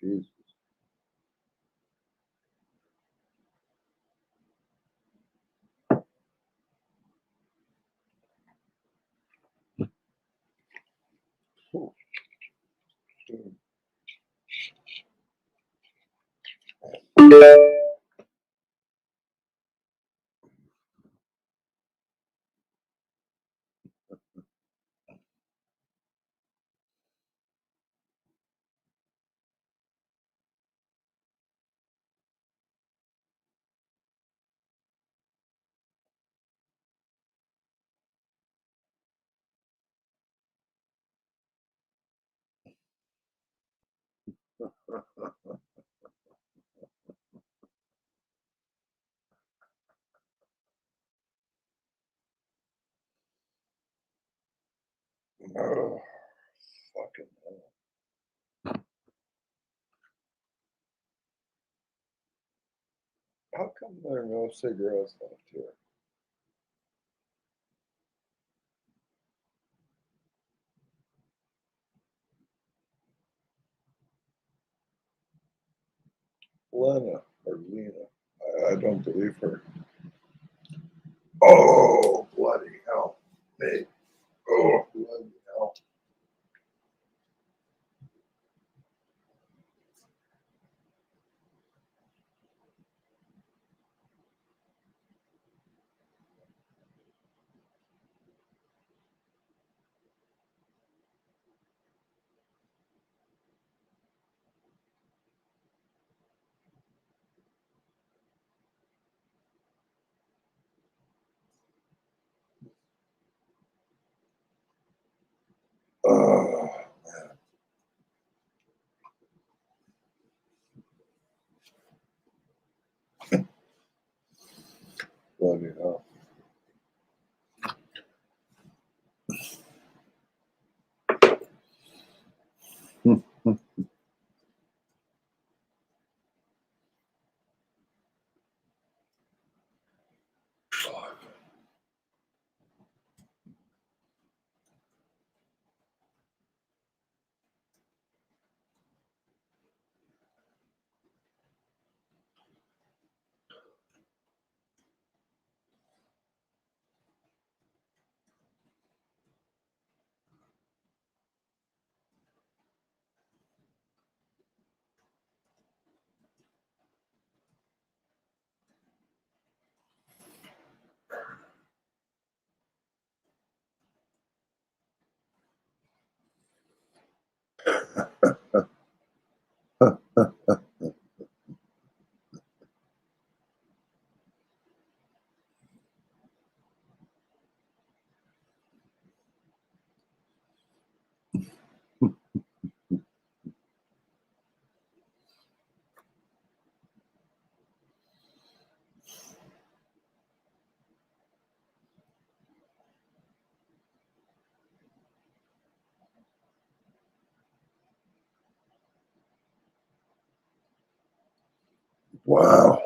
Jesus. Oh, oh, fucking hell. How come there are no cigarettes left here? Lena or Lena. I don't believe her. Oh, bloody hell. Me. Oh, bloody hell. Oh, bloody hell. Wow.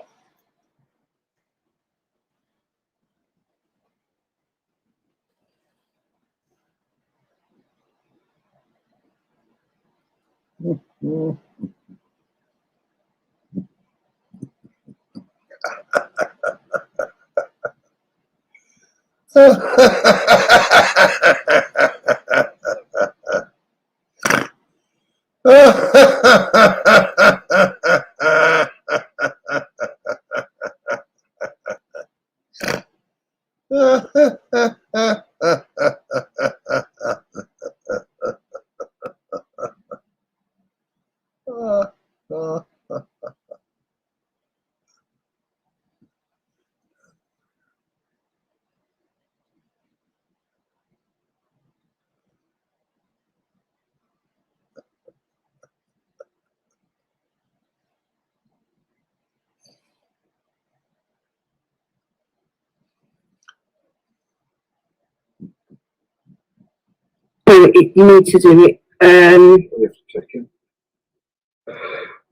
You need to do it.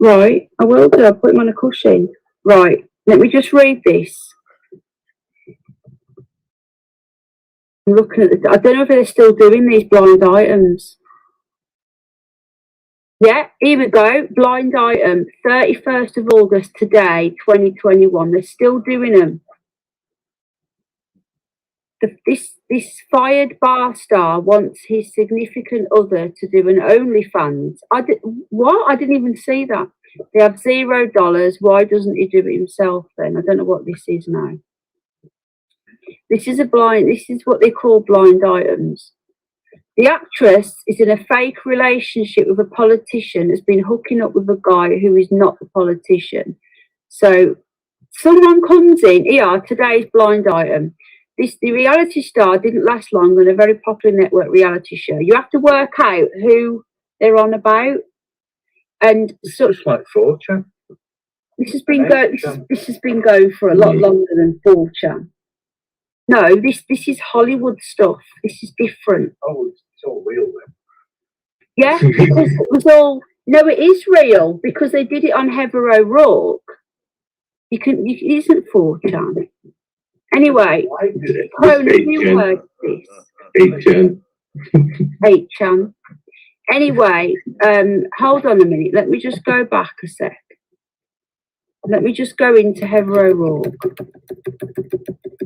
Right, I will do. I'll put him on a cushion. Right, let me just read this. I'm looking at I don't know if they're still doing these blind items. Yeah, here we go. Blind item, 31st of August today, 2021. They're still doing them. This fired bar star wants his significant other to do an OnlyFans. What? I didn't even see that. They have $0. Why doesn't he do it himself then? I don't know what this is now. This is what they call blind items. The actress is in a fake relationship with a politician, has been hooking up with a guy who is not the politician. So someone comes in, here, today's blind item. The reality star didn't last long on a very popular network reality show. You have to work out who they're on about. And so, Just like 4chan. this has been going for a lot longer than 4chan. No, this is Hollywood stuff. This is different. Oh, it's all real then. Yeah, because it was all. No, it is real because they did it on Heather O'Rourke. It isn't 4chan. Anyway, Crone, have you heard this? 8chan. Anyway, hold on a minute. Let me just go back a sec. Let me just go into Heather O'Rourke.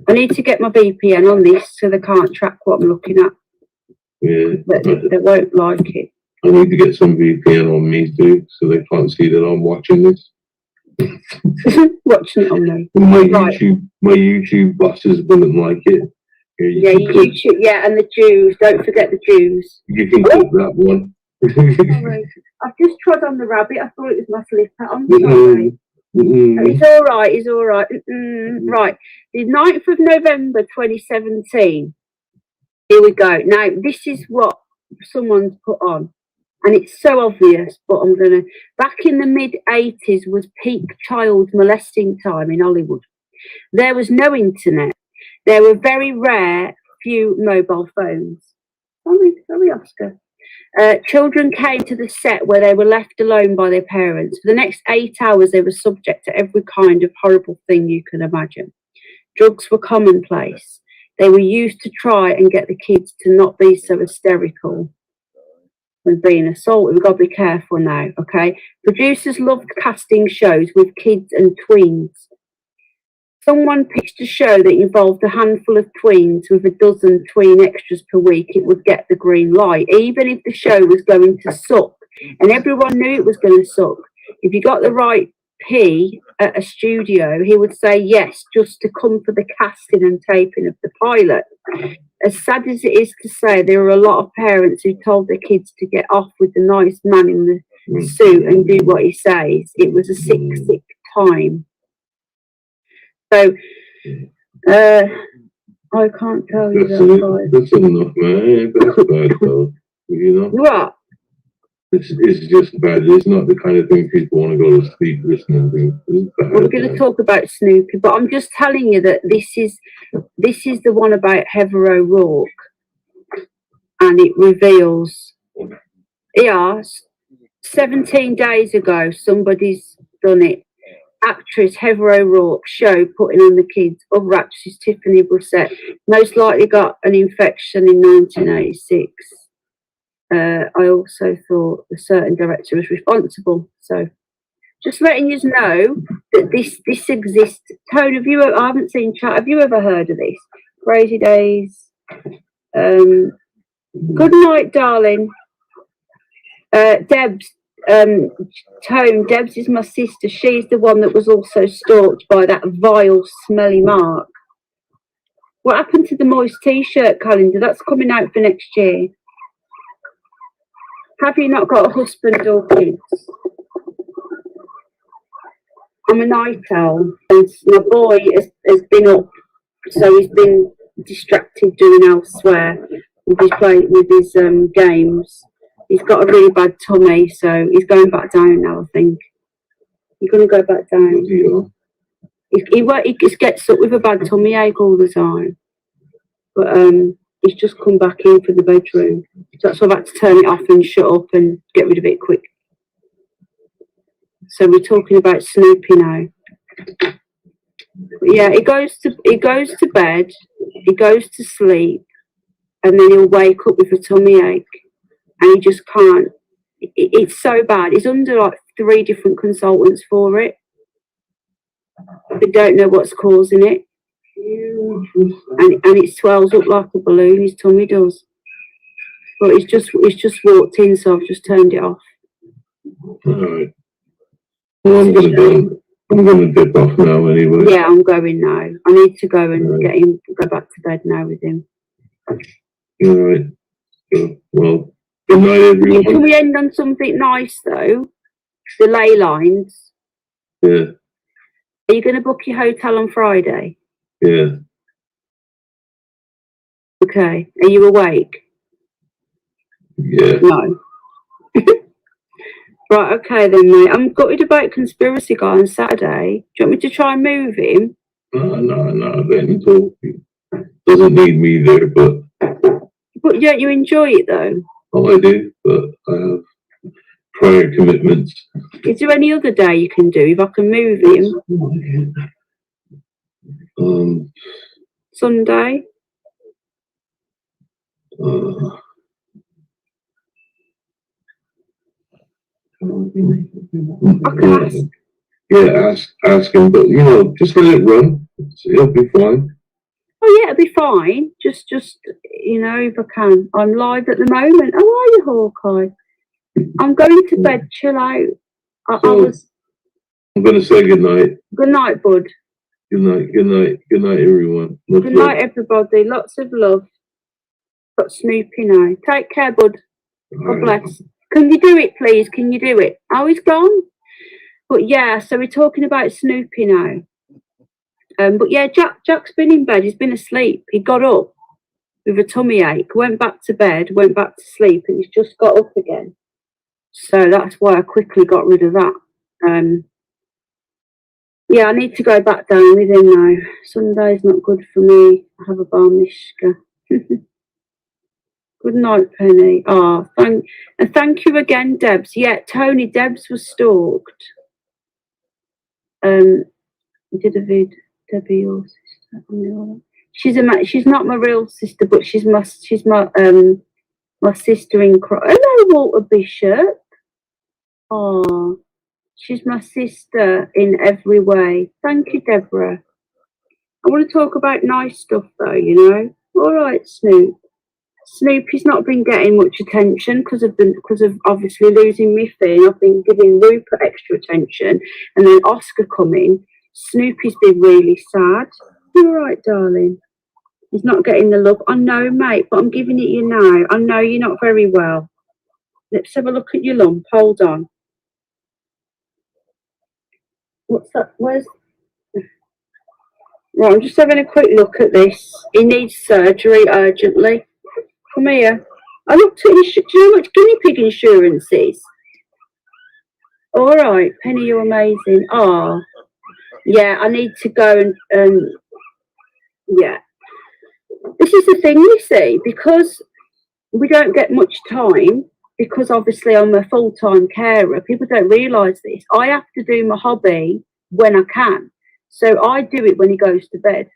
I need to get my VPN on this so they can't track what I'm looking at. Yeah. They won't like it. I need to get some VPN on me too, so they can't see that I'm watching this. Watching it on me. My YouTube bosses wouldn't like it. Yeah, YouTube. Yeah, and the Jews. Don't forget the Jews. You can keep that one. Sorry, I've just trod on the rabbit. I thought it was my slipper. I'm sorry. It's all right. It's all right. Right. The 9th of November 2017. Here we go. Now, this is what someone's put on. And it's so obvious, but I'm going to... Back in the mid-80s was peak child molesting time in Hollywood. There was no internet. There were very rare few mobile phones. Sorry, Oscar. Children came to the set where they were left alone by their parents. For the next 8 hours, they were subject to every kind of horrible thing you can imagine. Drugs were commonplace. They were used to try and get the kids to not be so hysterical when being assaulted. We've got to be careful now, okay? Producers loved casting shows with kids and tweens. Someone pitched a show that involved a handful of tweens with a dozen tween extras per week. It would get the green light, even if the show was going to suck. And everyone knew it was going to suck. If you got the right P at a studio, he would say yes, just to come for the casting and taping of the pilot. As sad as it is to say, there are a lot of parents who told their kids to get off with the nice man in the suit and do what he says. It was a sick time. So, I can't tell you that. That's enough, man. That's bad, though. You know? What? It's just bad. It's not the kind of thing people want to go to sleep listening to. We're going to talk about Snoopy, but I'm just telling you that this is the one about Heather O'Rourke, and it reveals. Yeah, 17 days ago, somebody's done it. Actress Heather O'Rourke show putting on the kids. Other actress Tiffany Brissett most likely got an infection in 1986. I also thought a certain director was responsible. So, just letting you know that this exists. Tone, I haven't seen chat. Have you ever heard of this? Crazy Days. Good night, darling. Debs. Tone, Debs is my sister. She's the one that was also stalked by that vile, smelly Mark. What happened to the Moist T-shirt calendar? That's coming out for next year. Have you not got a husband or kids? I'm a night owl, and my boy has been up, so he's been distracted doing elsewhere with his games. He's got a really bad tummy, so he's going back down now, I think. He's going to go back down. He just gets up with a bad tummy ache all the time. But he's just come back in for the bedroom. So that's why I've had to turn it off and shut up and get rid of it quick. So we're talking about Snoopy now. But yeah, he goes to bed, he goes to sleep, and then he'll wake up with a tummy ache. And he just can't It's so bad. It's under like 3 different consultants for it. They don't know what's causing it. And it swells up like a balloon, his tummy does. But it's just walked in, so I've just turned it off. Alright. Well, I'm gonna dip off now anyway. Yeah, I'm going now. I need to go and go back to bed now with him. Alright. So, well, good night, everyone. Can we end on something nice though? The ley lines. Yeah. Are you going to book your hotel on Friday? Yeah. Okay. Are you awake? Yeah. No. Right, okay then, mate. I'm gutted about Conspiracy Guy on Saturday. Do you want me to try and move him? No. Let him talk. Doesn't need me there, but. But yeah, you enjoy it though? Oh, I do, but I have prior commitments. Is there any other day you can do if I can move him? Sunday? I can ask. Yeah, ask him, but just let it run. It'll be fine. Oh yeah, it'll be fine. Just if I can. I'm live at the moment. How are you, Hawkeye? I'm going to bed. Chill out. I'm gonna say good night. Good night, bud. Good night, everyone. Good night, everybody. Lots of love. Got Snoopy now. Take care, bud. God bless. Can you do it, please? Can you do it? Oh, he's gone. But yeah, so we're talking about Snoopy now. But yeah, Jack's been in bed. He's been asleep. He got up with a tummy ache, went back to bed, went back to sleep, and he's just got up again. So that's why I quickly got rid of that. Yeah, I need to go back down with him now. Sunday's not good for me. I have a bar mishka. Good night, Penny. Oh, thank you again, Debs. Yeah, Tony, Debs was stalked. Did a vid, Debbie, your sister? She's not my real sister, but she's my sister in crime. Hello, Walter Bishop. Oh, she's my sister in every way. Thank you, Deborah. I want to talk about nice stuff though, All right, Snoop. Snoopy's not been getting much attention because of obviously losing Miffy. I've been giving Rupert extra attention, and then Oscar coming. Snoopy's been really sad. You're right, darling. He's not getting the love. I know, mate, but I'm giving it you now. I know you're not very well. Let's have a look at your lump. Hold on. What's that? Where's... Right, I'm just having a quick look at this. He needs surgery urgently. Come here. I looked at do you know how much guinea pig insurance is? All right, Penny, you're amazing. Oh, yeah, I need to go and yeah. This is the thing, you see, because we don't get much time, because obviously I'm a full-time carer, people don't realise this. I have to do my hobby when I can. So I do it when he goes to bed.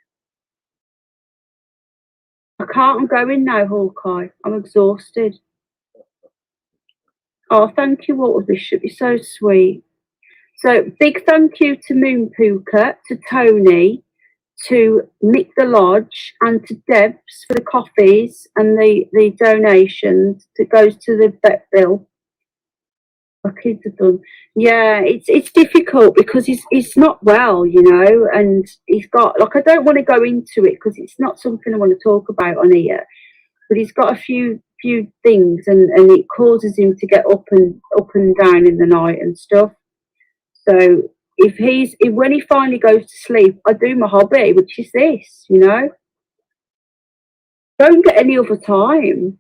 I can't, I'm going now, Hawkeye. I'm exhausted. Oh, thank you, Walter Bishop. You're so sweet. So, big thank you to Moon Puka, to Tony, to Nick the Lodge, and to Debs for the coffees and the donations that goes to the vet bill. My kids have done. Yeah, it's difficult because he's not well, and he's got, I don't want to go into it because it's not something I want to talk about on here, but he's got a few things and it causes him to get up and down in the night and stuff. So when he finally goes to sleep, I do my hobby, which is this, Don't get any other time.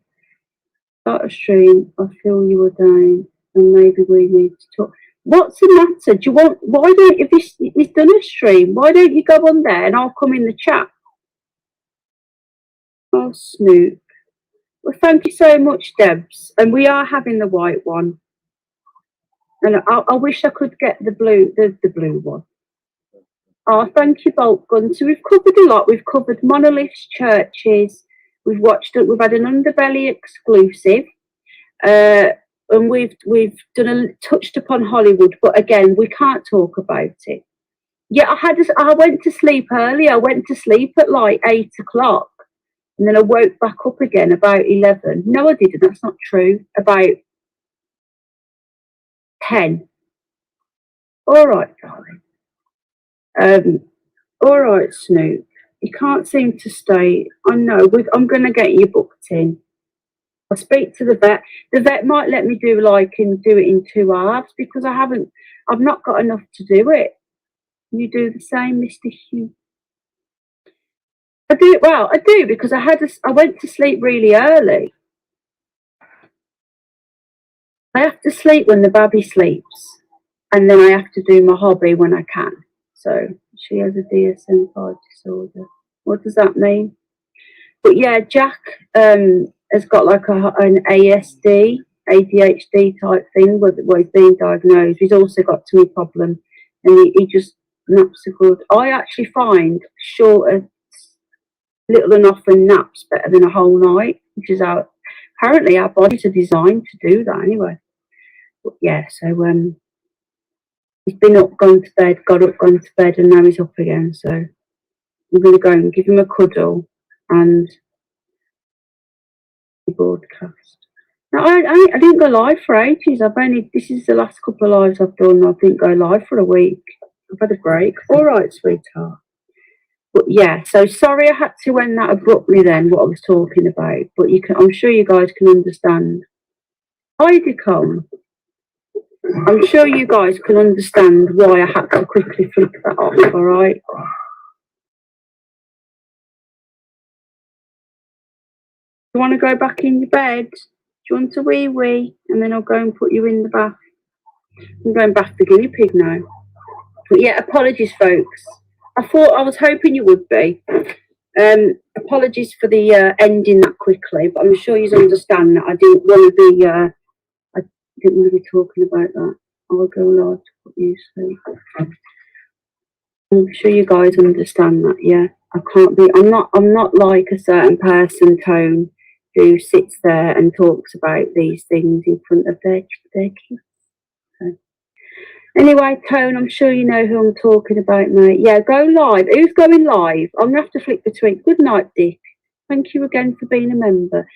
Start a stream. I feel you were down, and maybe we need to talk. What's the matter? Why don't, if he's done a stream, why don't you go on there and I'll come in the chat? Oh, Snoop. Well, thank you so much, Debs. And we are having the white one. And I wish I could get the blue one. Oh, thank you, Bolt Gun. So we've covered a lot. We've covered monoliths, churches. We've had an Underbelly exclusive. and we've touched upon Hollywood, but again, we can't talk about it. Yeah, I went to sleep early. I went to sleep at like 8 o'clock, and then I woke back up again about 11. No, I didn't. That's not true. About 10. All right, darling. All right, Snoop. You can't seem to stay. I know. I'm going to get you booked in. I'll speak to the vet. The vet might let me do it in 2 halves because I've not got enough to do it. You do the same, Mr. Hugh. I do because I went to sleep really early. I have to sleep when the baby sleeps, and then I have to do my hobby when I can. So she has a DSM-5 disorder. What does that mean? But yeah, Jack has got like an ADHD type thing where he's being diagnosed. He's also got tummy problem, and he just naps are good. I actually find shorter, little and often naps better than a whole night, which is apparently our bodies are designed to do that anyway. But yeah, so he's been up, gone to bed, got up, gone to bed, and now he's up again. So I'm going to go and give him a cuddle and broadcast. Now, I didn't go live for ages. This is the last couple of lives I've done. I didn't go live for a week. I've had a break. All right, sweetheart. But yeah, so sorry I had to end that abruptly then, what I was talking about. But I'm sure you guys can understand. Hi, Dicom. I'm sure you guys can understand why I had to quickly flip that off, all right? You want to go back in your bed? Do you want a wee? And then I'll go and put you in the bath. I'm going back to guinea pig now. But yeah, apologies, folks. I was hoping you would be. Apologies for the ending that quickly, but I'm sure you understand that I didn't want to be talking about that. I'll go live to put you sleep. I'm sure you guys understand that, yeah. I'm not like a certain person, Tone, who sits there and talks about these things in front of their kids. So. Anyway, Tone, I'm sure you know who I'm talking about, mate. Yeah, go live. Who's going live? I'm going to have to flick between. Good night, Dick. Thank you again for being a member.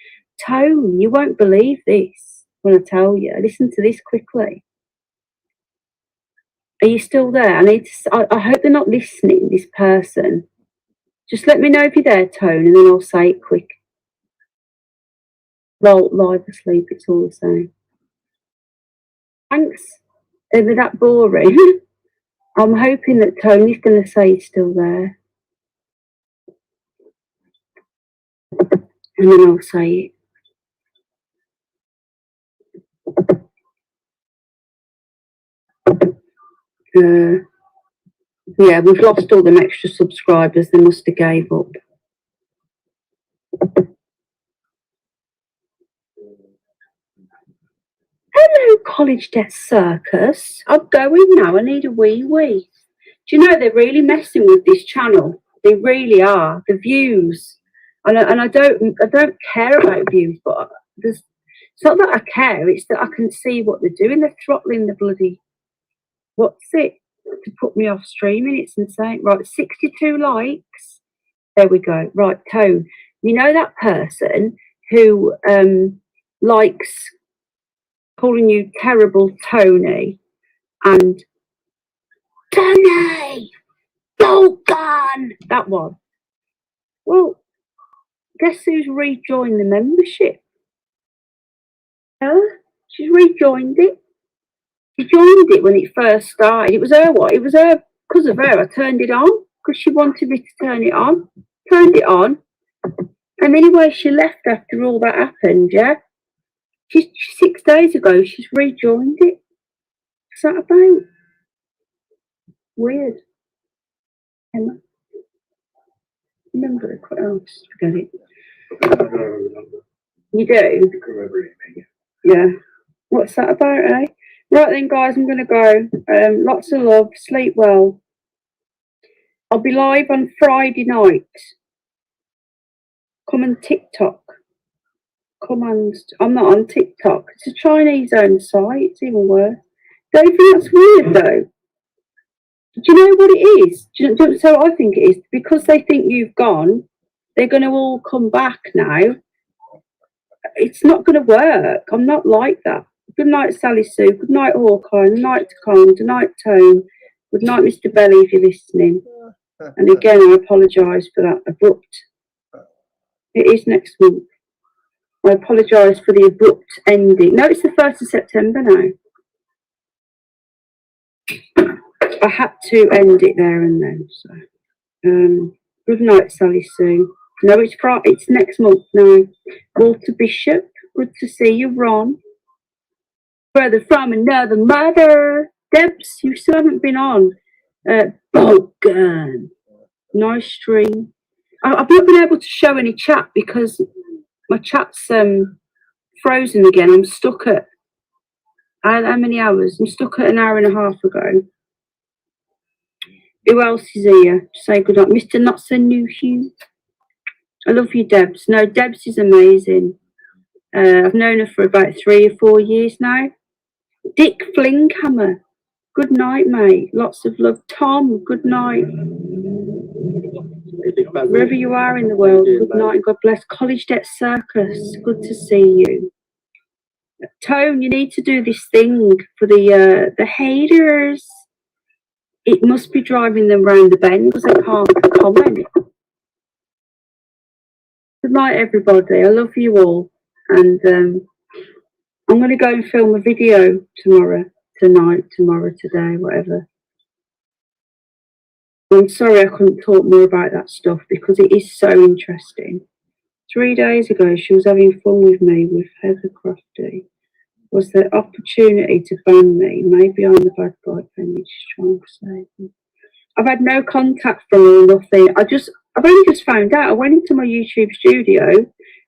Tone, you won't believe this when I tell you. Listen to this quickly. Are you still there? I hope they're not listening, this person. Just let me know if you're there, Tone, and then I'll say it quick. Well, live asleep, it's all the same. Thanks. They're that boring. I'm hoping that Tony's going to say he's still there. And then I'll say it. Yeah, we've lost all them extra subscribers. They must have gave up. Hello, College Debt Circus. I'm going now. I need a wee. Do you know they're really messing with this channel? They really are. The views, and I don't care about views, but it's not that I care. It's that I can see what they're doing. They're throttling the bloody. What's it to put me off streaming? It's insane. Right, 62 likes. There we go. Right, Tone. You know that person who likes calling you terrible Tony and Tony, go gun, that one. Well, guess who's rejoined the membership? Her. She's rejoined it. She joined it when it first started. It was her what? It was her, because of her, I turned it on, because she wanted me to turn it on. Turned it on. And anyway, she left after all that happened, yeah? 6 days ago, she's rejoined it. What's that about? Weird. Emma. Remember it quite well. Just forget it. You do? Yeah. What's that about, eh? Right then, guys, I'm going to go. Lots of love. Sleep well. I'll be live on Friday night. Come on TikTok. commands. I'm not on TikTok. It's a Chinese-owned site. It's even worse. Don't you think that's weird, though? Do you know what it is? So I think it is because they think you've gone. They're going to all come back now. It's not going to work. I'm not like that. Good night, Sally Sue. Good night, Hawkeye. Good night, Con. Good night, Tone. Good night, Mr. Belly, if you're listening. And again, I apologise for that abrupt. It is next month. I apologise for the abrupt ending. No, it's the 1st of September now. I had to end it there and then. So, good night, Sally Sue. No, it's Friday. It's next month now. Walter Bishop, good to see you, Ron. Brother from another mother. Debs, you still haven't been on. Bogan. Nice stream. I've not been able to show any chat because my chat's frozen again. I'm stuck at how many hours? I'm stuck at an hour and a half ago. Who else is here? Say good night. Mr. Not So New Hugh. I love you, Debs. No, Debs is amazing. I've known her for about 3 or 4 years now. Dick Flinghammer. Good night, mate. Lots of love. Tom, good night. Wherever you are in the world, good night and God bless. College Debt Circus, good to see you. Tone, you need to do this thing for the haters. It must be driving them round the bend because they can't comment. Good night, everybody. I love you all. And I'm going to go and film a video tomorrow, today, whatever. I'm sorry I couldn't talk more about that stuff because it is so interesting. 3 days ago, she was having fun with me with Heather Crofty. Was there opportunity to ban me? Maybe I'm the bad guy, Penny. She's trying to say. I've had no contact from her or nothing. I've only just found out. I went into my YouTube studio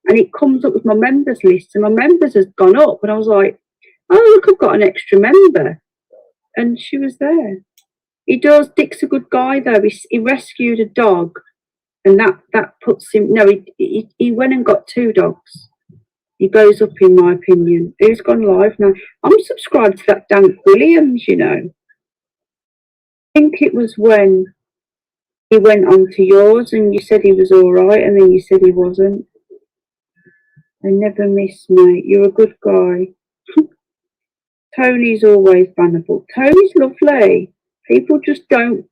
and it comes up with my members list and my members has gone up and I was like, oh look, I've got an extra member. And she was there. He does. Dick's a good guy though. He rescued a dog, and that puts him. No, he went and got 2 dogs. He goes up in my opinion. Who's gone live now? I'm subscribed to that Dan Williams. You know. I think it was when he went on to yours, and you said he was all right, and then you said he wasn't. I never miss, mate. You're a good guy. Tony's always bannable. Tony's lovely. People just don't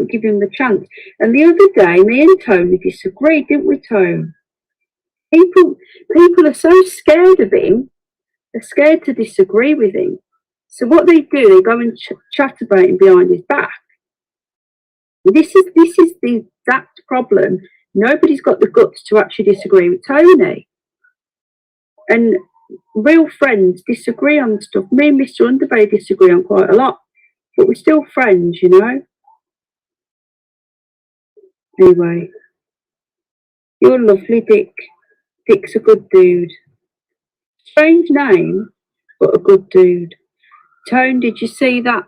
give him the chance. And the other day, me and Tony disagreed, didn't we, Tone? People are so scared of him. They're scared to disagree with him. So what they do, they go and chat about him behind his back. This is the exact problem. Nobody's got the guts to actually disagree with Tony. And real friends disagree on stuff. Me and Mr. Underbay disagree on quite a lot. But we're still friends, you know. Anyway, you're lovely, Dick. Dick's a good dude. Strange name, but a good dude. Tone, did you see that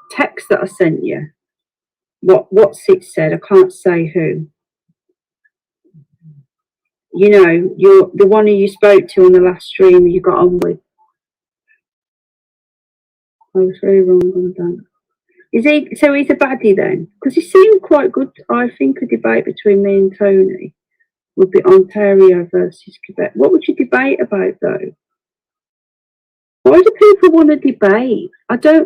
text that I sent you? What's it said? I can't say who. You know, you're the one who you spoke to on the last stream you got on with. I was very wrong on that. Is he, so he's a baddie then? Because he seemed quite good. I think a debate between me and Tony would be Ontario versus Quebec. What would you debate about though? Why do people want to debate?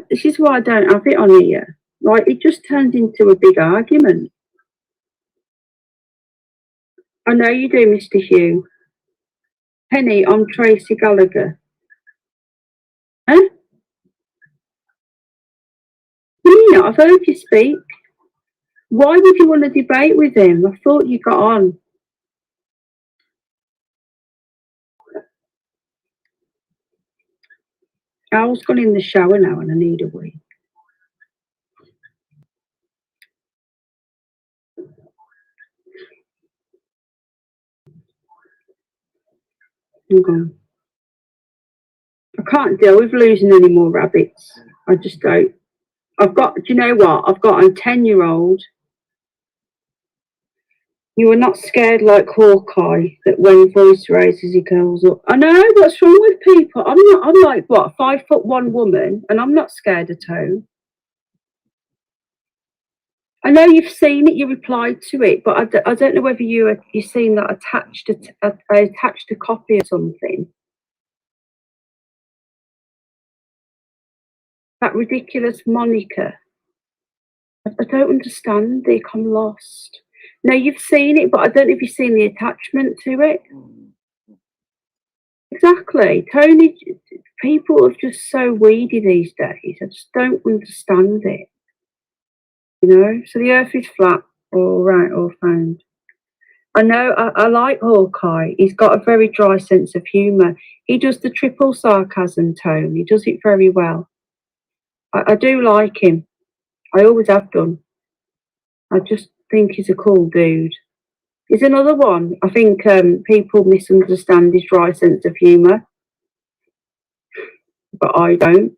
This is why I don't have it on here. Like, it just turns into a big argument. I know you do, Mr. Hugh. Penny, I'm Tracy Gallagher. Huh? Nina, I've heard you speak. Why would you want to debate with him? I thought you got on. Al's gone in the shower now and I need a wee. I'm gone. I can't deal with losing any more rabbits. I just don't. Do you know what? I've got a 10-year-old. You are not scared like Hawkeye that when voice raises he goes up. I know, what's wrong with people? I'm like, what, 5'1" woman, and I'm not scared of Tone. I know you've seen it, you replied to it, but I don't know whether you've seen that I attached a copy of something. That ridiculous moniker. I don't understand, Dick, I'm lost. No, you've seen it, but I don't know if you've seen the attachment to it. Exactly. Tony, people are just so weedy these days. I just don't understand it. You know? So the earth is flat, all right, all found. I know, I like Hawkeye. He's got a very dry sense of humour. He does the triple sarcasm tone. He does it very well. I do like him. I always have done. I just think he's a cool dude. He's another one. I think people misunderstand his dry sense of humour, but I don't.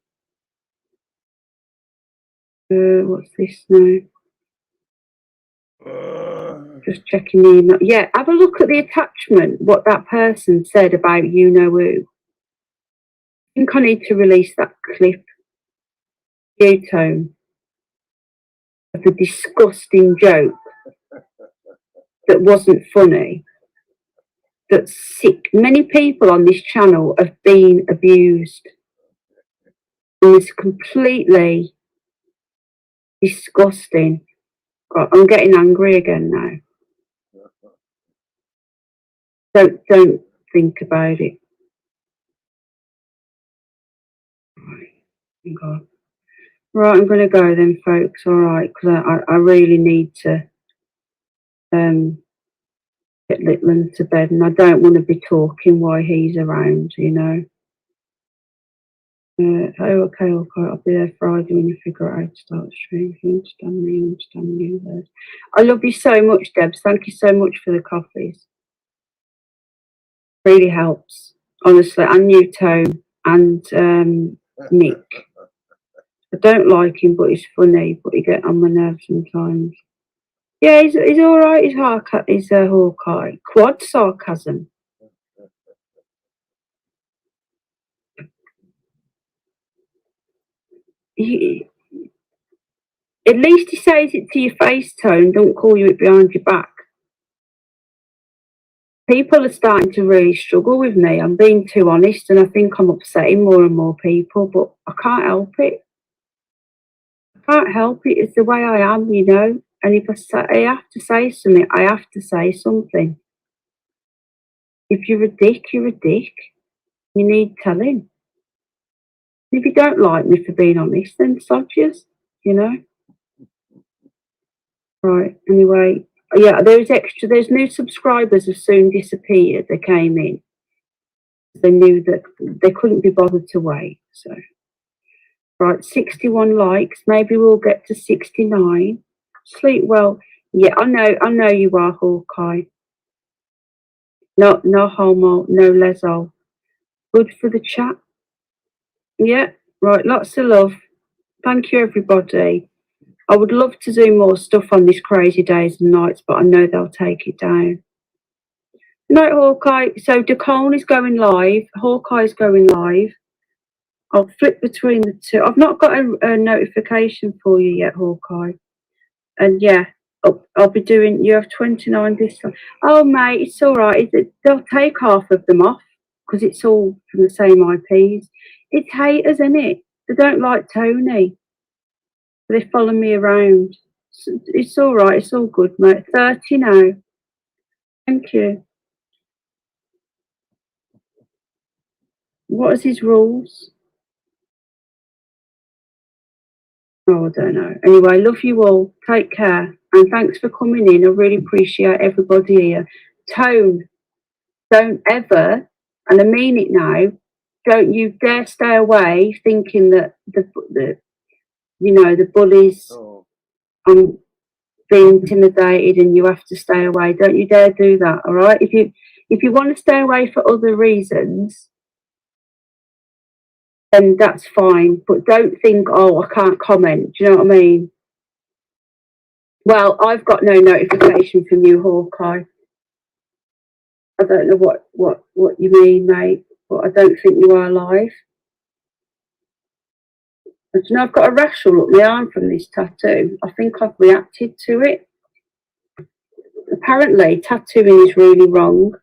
What's this now? Just checking the email. Yeah, have a look at the attachment, what that person said about you know who. I think I need to release that clip. You, Tone, of the disgusting joke that wasn't funny, that's sick. Many people on this channel have been abused. And it's completely disgusting. God, I'm getting angry again now. Don't think about it. God. Right, I'm going to go then, folks. All right, because I really need to get Litland to bed, and I don't want to be talking while he's around, you know. Okay, I'll be there Friday when you figure out how to start the stream. You understand me. I love you so much, Debs. Thank you so much for the coffees. Really helps, honestly. And you, Tone, and Nick. I don't like him, but he's funny, but he gets on my nerves sometimes. Yeah, he's all right. He's a Hawkeye. Quad sarcasm. At least he says it to your face, Tone. Don't call you it behind your back. People are starting to really struggle with me. I'm being too honest, and I think I'm upsetting more and more people, but I can't help it. I can't help it. It's the way I am, you know. And if I have to say something, I have to say something. If you're a dick, you're a dick. You need telling. If you don't like me for being honest, then sod yous, you know. Right, anyway, yeah, there's new subscribers have soon disappeared. They came in. They knew that they couldn't be bothered to wait. So, right, 61 likes. Maybe we'll get to 69. Sleep well. Yeah, I know you are, Hawkeye. No homo, no leso. Good for the chat. Yeah, right, lots of love. Thank you, everybody. I would love to do more stuff on this crazy days and nights, but I know they'll take it down. No, Hawkeye. So Decone is going live. Hawkeye is going live. I'll flip between the two. I've not got a notification for you yet, Hawkeye. And yeah, I'll be doing. You have 29 this time. Oh, mate, it's all right. They'll take half of them off because it's all from the same IPs. It's haters, isn't it? They don't like Tony. They follow me around. It's all right. It's all good, mate. 30 now. Thank you. What is his rules? Oh, I don't know. Anyway, love you all. Take care. And thanks for coming in. I really appreciate everybody here. Tone, don't ever, and I mean it now, don't you dare stay away thinking that the bullies being intimidated and you have to stay away. Don't you dare do that, all right? If you want to stay away for other reasons, then that's fine. But don't think, oh, I can't comment. Do you know what I mean? Well, I've got no notification from you, Hawkeye. I don't know what you mean, mate, but I don't think you are live. But you know, I've got a rash all up my arm from this tattoo. I think I've reacted to it. Apparently, tattooing is really wrong.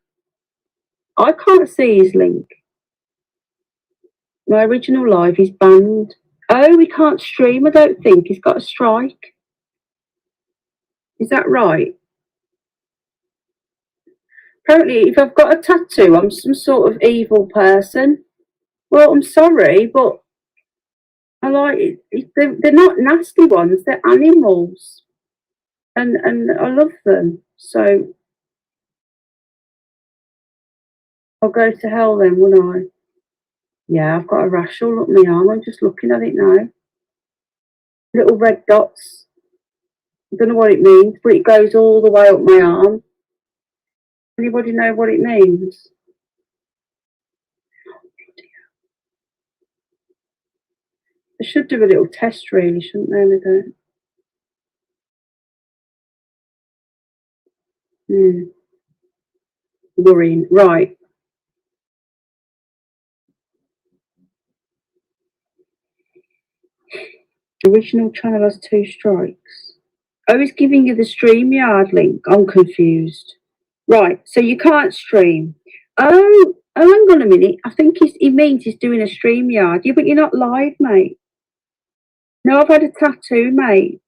I can't see his link. My original live is banned. Oh, we can't stream, I don't think. He's got a strike. Is that right? Apparently, if I've got a tattoo, I'm some sort of evil person. Well, I'm sorry, but I like it. They're not nasty ones. They're animals, and I love them. So I'll go to hell then, won't I? Yeah, I've got a rash all up my arm. I'm just looking at it now. Little red dots. I don't know what it means, but it goes all the way up my arm. Anybody know what it means? They should do a little test, really, shouldn't they? They don't. Worrying. Right. Original channel has 2 strikes. I was giving you the StreamYard link. I'm confused. Right, so you can't stream. Oh, hang on a minute. I think he means he's doing a StreamYard. Yeah, but you're not live, mate. No, I've had a tattoo, mate.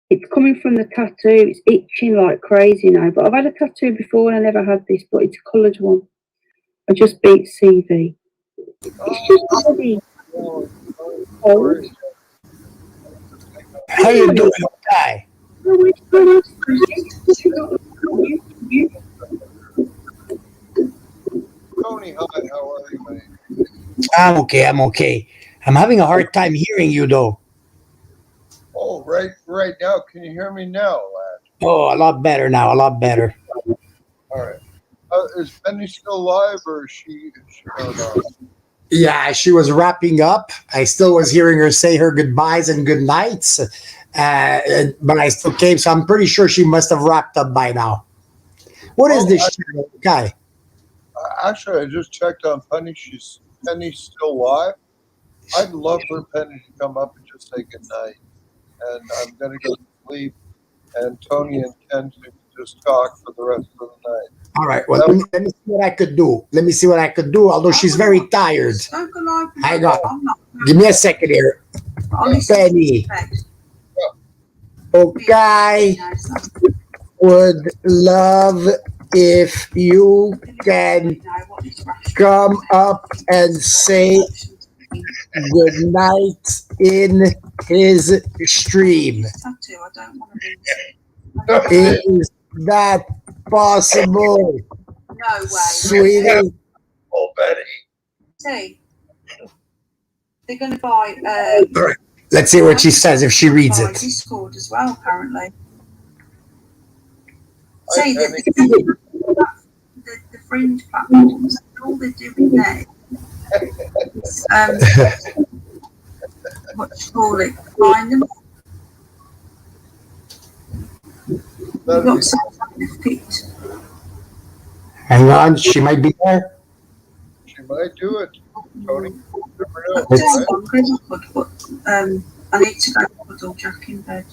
It's coming from the tattoo. It's itching like crazy now. But I've had a tattoo before and I never had this, but it's a coloured one. I just beat CV. It's just bloody cold. How you doing, okay? Tony, hi, how are you, mate? I'm okay. I'm having a hard time hearing you, though. Oh, right now. Can you hear me now, lad? Oh, a lot better now, a lot better. All right. Is Penny still live, or is she not on? Yeah, she was wrapping up. I still was hearing her say her goodbyes and good nights, but I still came, so I'm pretty sure she must have wrapped up by now. What is this channel, guy? Actually, I just checked on Penny. Penny's still live. I'd love for Penny to come up and just say goodnight. And I'm going to go to sleep. And Tony and Ken to just talk for the rest of the night. All right, well, let me see what I could do. Although she's very tired. Hang on. Give me a second here. Penny. Okay. Would love if you can come up and say good night in his stream. Is that possible? No way. Sweetie? Oh, Betty. See, they're going to buy. All right. Let's see what she says if she reads buy it. Discord as well, apparently. Hi, See, Penny. the fringe platforms, all they're doing there is, what do you call it? Find them. You've got something picked. Hang on, she might be there. She might do it, Tony. Never know, Just right? one, because I could, but I need to go put old Jack in bed.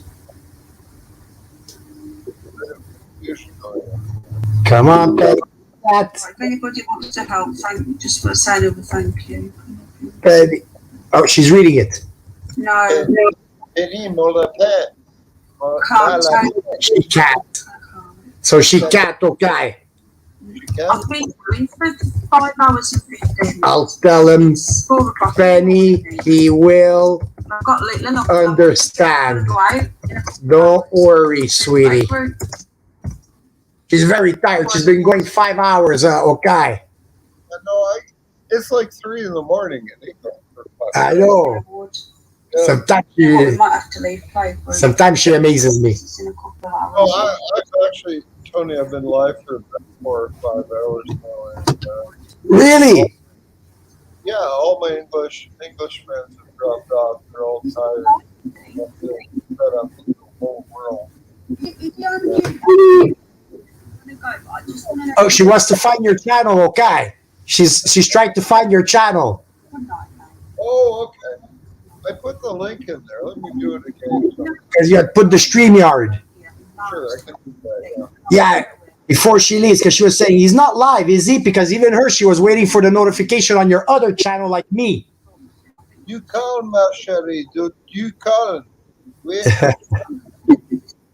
You should go ahead. Come on, Penny. Right, if anybody wants to help, just want to say another thank you. Penny. Oh, she's reading it. No, Penny, mola pet. can't tell you. She can't. So she can't, okay. I've been doing for 5 hours and 15 minutes. I'll tell him, 4 o'clock. Penny, he will I've got little enough. understand. Go out. Don't worry, sweetie. She's very tired. She's been going 5 hours, okay. No, it's like 3 in the morning in England. I know. Yeah. Sometimes she amazes me. Oh, I've actually, Tony, I've been live for about 4 or 5 hours now. And, Really? yeah, all my English friends have dropped off. They're all tired. Set up Oh, she wants to find your channel. Okay. She's trying to find your channel. Oh, okay. I put the link in there. Let me do it again. Because you had put the StreamYard. Sure, I can do that. Yeah. Before she leaves, because she was saying he's not live, is he? Because even her, she was waiting for the notification on your other channel, like me. You call, ma chérie. You call. Oui.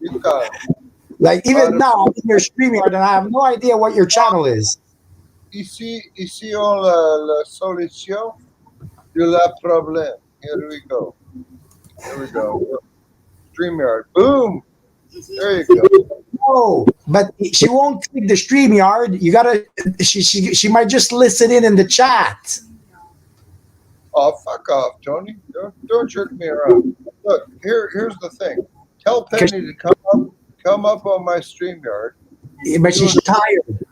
You call. Like even now, I'm in your StreamYard, and I have no idea what your channel is. Ici on la solution de la problème. Here we go. StreamYard. Boom. There you go. Oh, but she won't click the StreamYard. You gotta. She might just listen in the chat. Oh, fuck off, Tony. Don't jerk me around. Look, here's the thing. Tell Penny to come up on my StreamYard. But she's tired.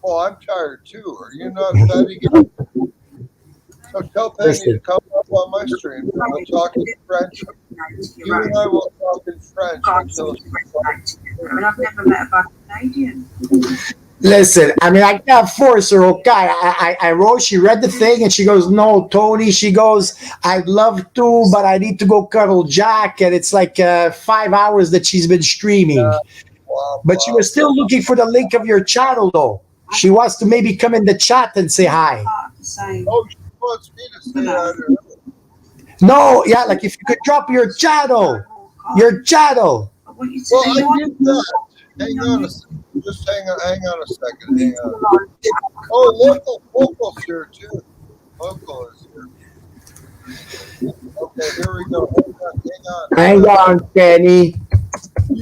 Well, I'm tired too. Are you not fatty? So tell Penny to come up on my stream. We'll talk in French. You and I will talk in French until And I've never met a bad Canadian. Listen, I mean, I can't force her. Okay, I wrote. She read the thing, and she goes, "No, Tony." She goes, "I'd love to, but I need to go cuddle Jack." And it's like 5 hours that she's been streaming. But she was still looking for the link of your channel, though. She wants to maybe come in the chat and say hi. Oh, she wants me to say hi to her. No, yeah, like if you could drop your channel. Your channel. Well, I did that. Hang on a second. Just hang on a second. Hang on. Oh, local's here too. Local is here. Okay, here we go. Hang on, Penny.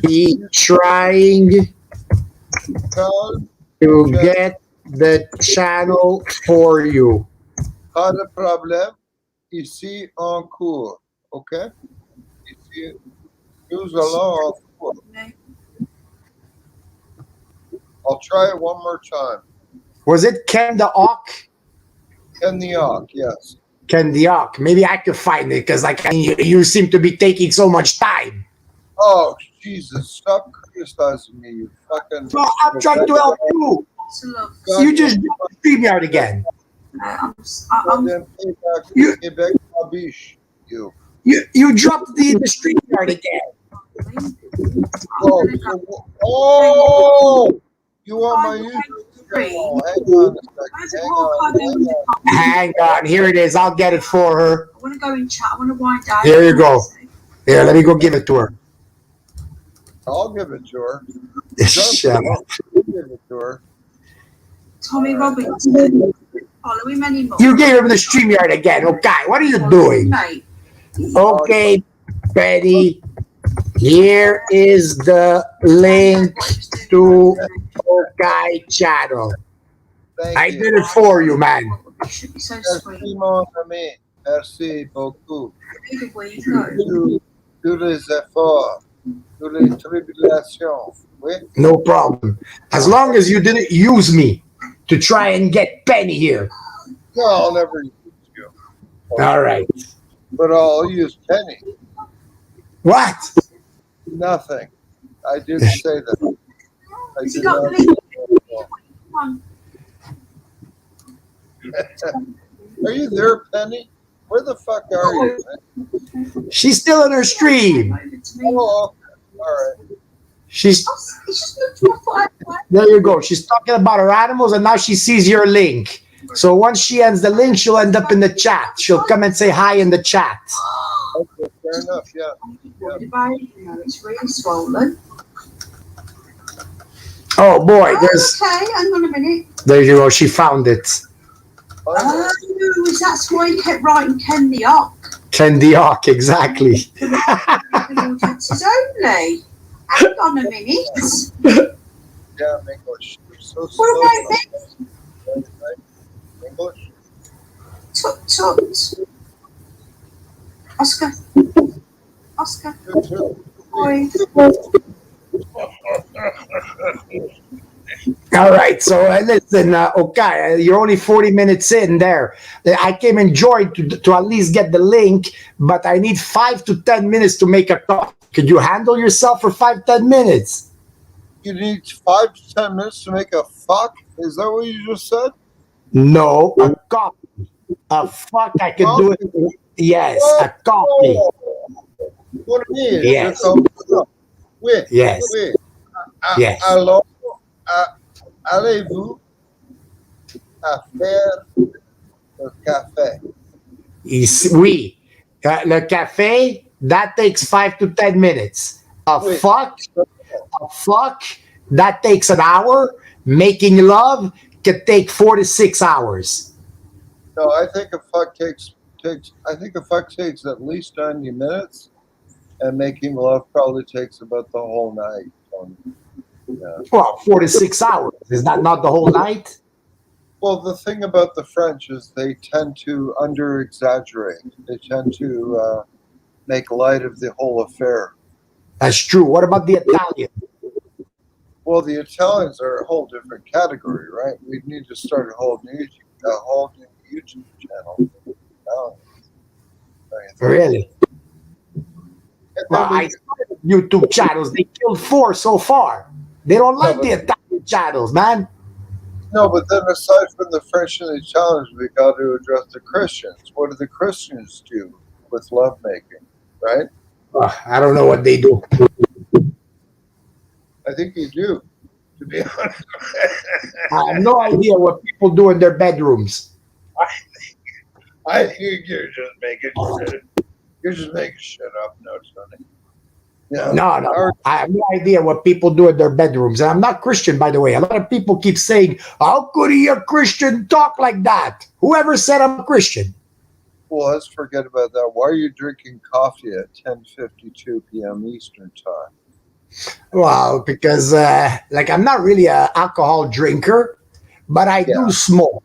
Be trying to get the channel for you. Pas de problème. Ici en cours. Okay? Ici, nous allons en cours. I'll try it one more time. Was it Ken the Hawk? Ken the Hawk, yes. Ken the Hawk. Maybe I could find it because like you seem to be taking so much time. Oh, Jesus. Stop criticizing me, you fucking... Well, I'm trying to help you. You just did the StreamYard again. You dropped the StreamYard again. Oh! You want my YouTube channel? Hang on. Here it is. I'll get it for her. I want to go in chat. I want to wind down. Here you go. Here, let me go give it to her. I'll give it to her. Shut up. I'll give it to her. Tommy Robinson. Follow him anymore. You gave him the StreamYard again. Okay, what are you doing? Okay, Betty. Here is the link to Okay channel. I did it for you, man. You should be so Merci, sweet. mon ami. Merci beaucoup. Either way you go. Tous les efforts, toutes les tribulations. Oui? No problem. As long as you didn't use me to try and get Penny here. No, I'll never use you. All right. But I'll use Penny. What? Nothing. I didn't say that. I Has he did got not the say link? that. Come on. Are you there, Penny? Where the fuck are you? She's still in her stream. Over to me. Oh, okay. All right. She's It's just moved to my foot. there. You go. She's talking about her animals, and now she sees your link. So once she ends the link, she'll end up in the chat. She'll come and say hi in the chat. Okay, fair enough. Yeah. Worried about it, you know, it's really swollen. Oh boy, there's Okay, hang on a minute. there you go. She found it. Oh, that's why he kept writing Ken the Hawk. Ken the Hawk, exactly. Audiences only. Hang on a minute. Yeah, English. You're so slow. What about me? English? Tut tut. Oscar. Oscar. Good too. Boy. All right, so listen, okay, you're only 40 minutes in there. I came and joined to at least get the link, but I need 5 to 10 minutes to make a call. Could you handle yourself for 5-10 minutes? you need 5 to 10 minutes to make a fuck? Is that what you just said? No, a coffee. A fuck, I could do it. Yes, a coffee. What do you mean? Yes. Oui, Yes. oui. Yes. Alors, allez-vous à faire le café? Oui. Le café, that takes 5 to 10 minutes. A Oui. fuck, that takes an hour. Making love could take 4 to 6 hours. No, I think a fuck takes at least 90 minutes, and making love probably takes about the whole night. Yeah. Well, 4 to 6 hours. Is that not the whole night? Well, the thing about the French is they tend to under exaggerate. They tend to make light of the whole affair. That's true. What about the Italian? Well, the Italians are a whole different category, right? We need to start a whole new YouTube channel. Really? And Well, then I started YouTube channels. They killed 4 so far. They don't like but- the Italian channels, man. no, but then aside from the French and the Italians, we got to address the Christians. What do the Christians do with lovemaking, right? I don't know what they do. I think you do, to be honest. I have no idea what people do in their bedrooms. I think you're just making shit up, no, Tony. Yeah. No. I have no idea what people do in their bedrooms. And I'm not Christian, by the way. A lot of people keep saying, how could a Christian talk like that? Whoever said I'm a Christian? Well, let's forget about that. Why are you drinking coffee at 10:52 p.m. Eastern time? Well, because I'm not really an alcohol drinker, but I do smoke.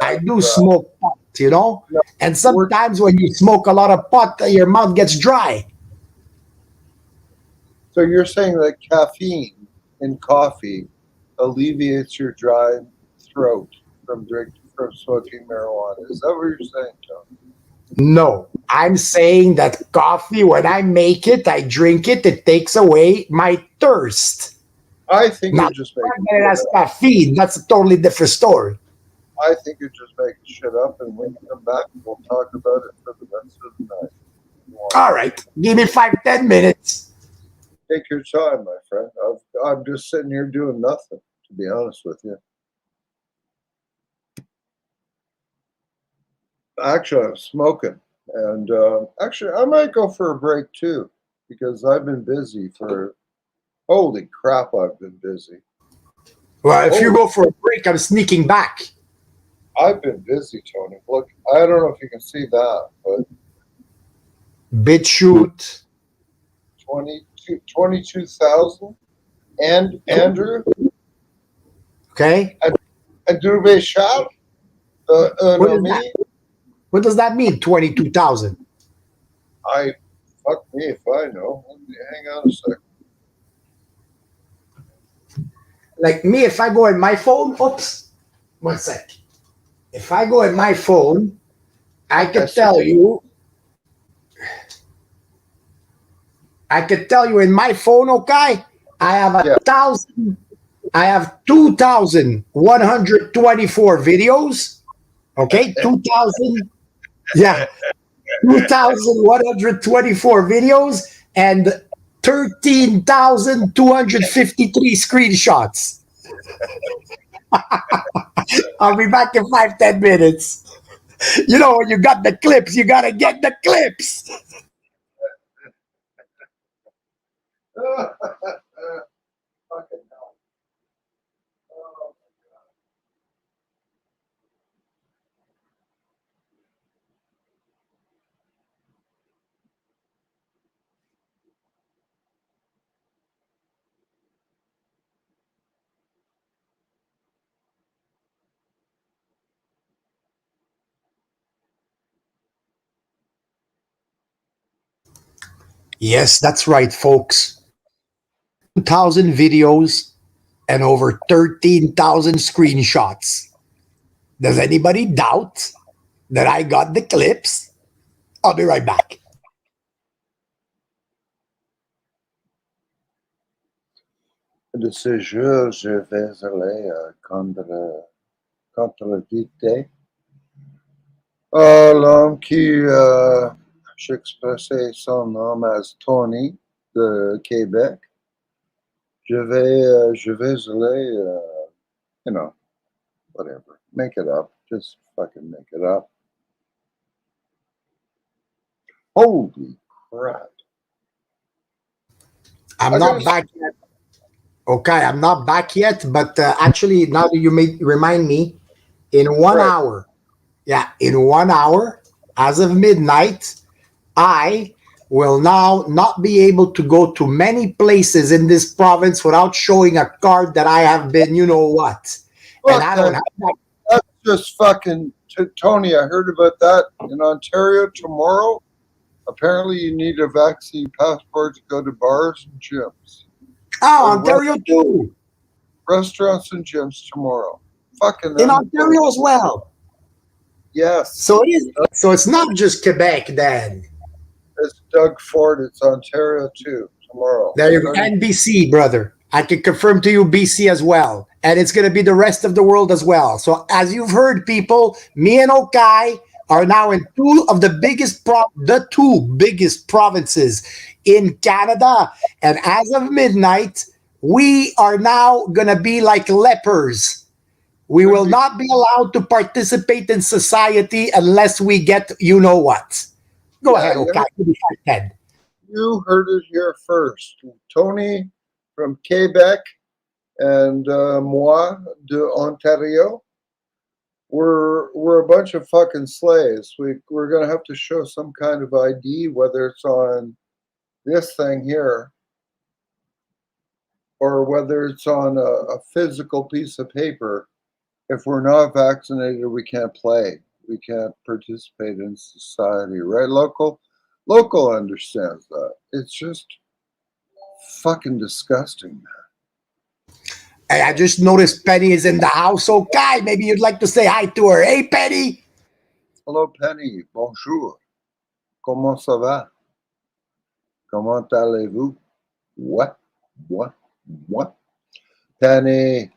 I do smoke pot, you know? No, and sometimes when you smoke a lot of pot, your mouth gets dry. So you're saying that caffeine in coffee alleviates your dry throat from smoking marijuana. Is that what you're saying, Tony? No, I'm saying that coffee, when I make it, I drink it, it takes away my thirst. I think Now, you're just making that it has shit up. caffeine, that's a totally different story. I think you're just making shit up, and when you come back, we'll talk about it for the rest of the night. You want- All right, give me 5-10 minutes. Take your time, my friend. I'm just sitting here doing nothing, to be honest with you. Actually, I'm smoking, and actually, I might go for a break too, because I've been busy for. Holy crap, I've been busy. Well, if you go for a break, I'm sneaking back. I've been busy, Tony. Look, I don't know if you can see that, but BitChute. 22,000. And Andrew, Okay? and Dubé Shop, What is me, that? What does that mean, 22,000? fuck me if I know. Let me hang on a second. Like me, if I go in my phone, oops, 1 sec. If I go in my phone, I could tell you in my phone, okay, I have 2,124 videos. Okay, 2,000, yeah, 2,124 videos and 13,253 screenshots. I'll be back in 5-10 minutes. You know, when you got the clips, you gotta get the clips. Fucking hell. Oh, my God. Yes, that's right, folks. 2,000 videos and over 13,000 screenshots. Does anybody doubt that I got the clips? I'll be right back. De ce jour, je vais aller contre dicté. L'homme qui j'expressais son nom as Tony de Québec. Je vais aller, you know, whatever. Make it up. Just fucking make it up. Holy crap. I'm I not gotta- back yet. Okay, I'm not back yet, but actually, now that you may remind me, in 1 hour, yeah, in 1 hour, as of midnight, I will now not be able to go to many places in this province without showing a card that I have been, you know what, and Fuck I don't that. have that. That's just fucking Tony. I heard about that in Ontario tomorrow. Apparently, you need a vaccine passport to go to bars and gyms, Oh, And Ontario too. restaurants and gyms tomorrow. Fucking In Ontario as well. Yes, So it is. So it's not just Quebec then. it's Doug Ford. It's Ontario too tomorrow. There you go. And BC, brother. I can confirm to you BC as well. And it's going to be the rest of the world as well. So as you've heard, people, me and Okai are now in the two biggest provinces in Canada. And as of midnight, we are now going to be like lepers. We will not be allowed to participate in society unless we get you know what. Go ahead, Okai. Ted. You heard it here first. Tony from Quebec and moi de Ontario. We're a bunch of fucking slaves. We're gonna have to show some kind of ID, whether it's on this thing here or whether it's on a physical piece of paper. If we're not vaccinated, we can't play. We can't participate in society, right? Local understands that. It's just fucking disgusting, man. Hey, I just noticed Penny is in the house. Okay, maybe you'd like to say hi to her. Hey, Penny. Hello, Penny. Bonjour. Comment ça va? Comment allez-vous? What? Penny,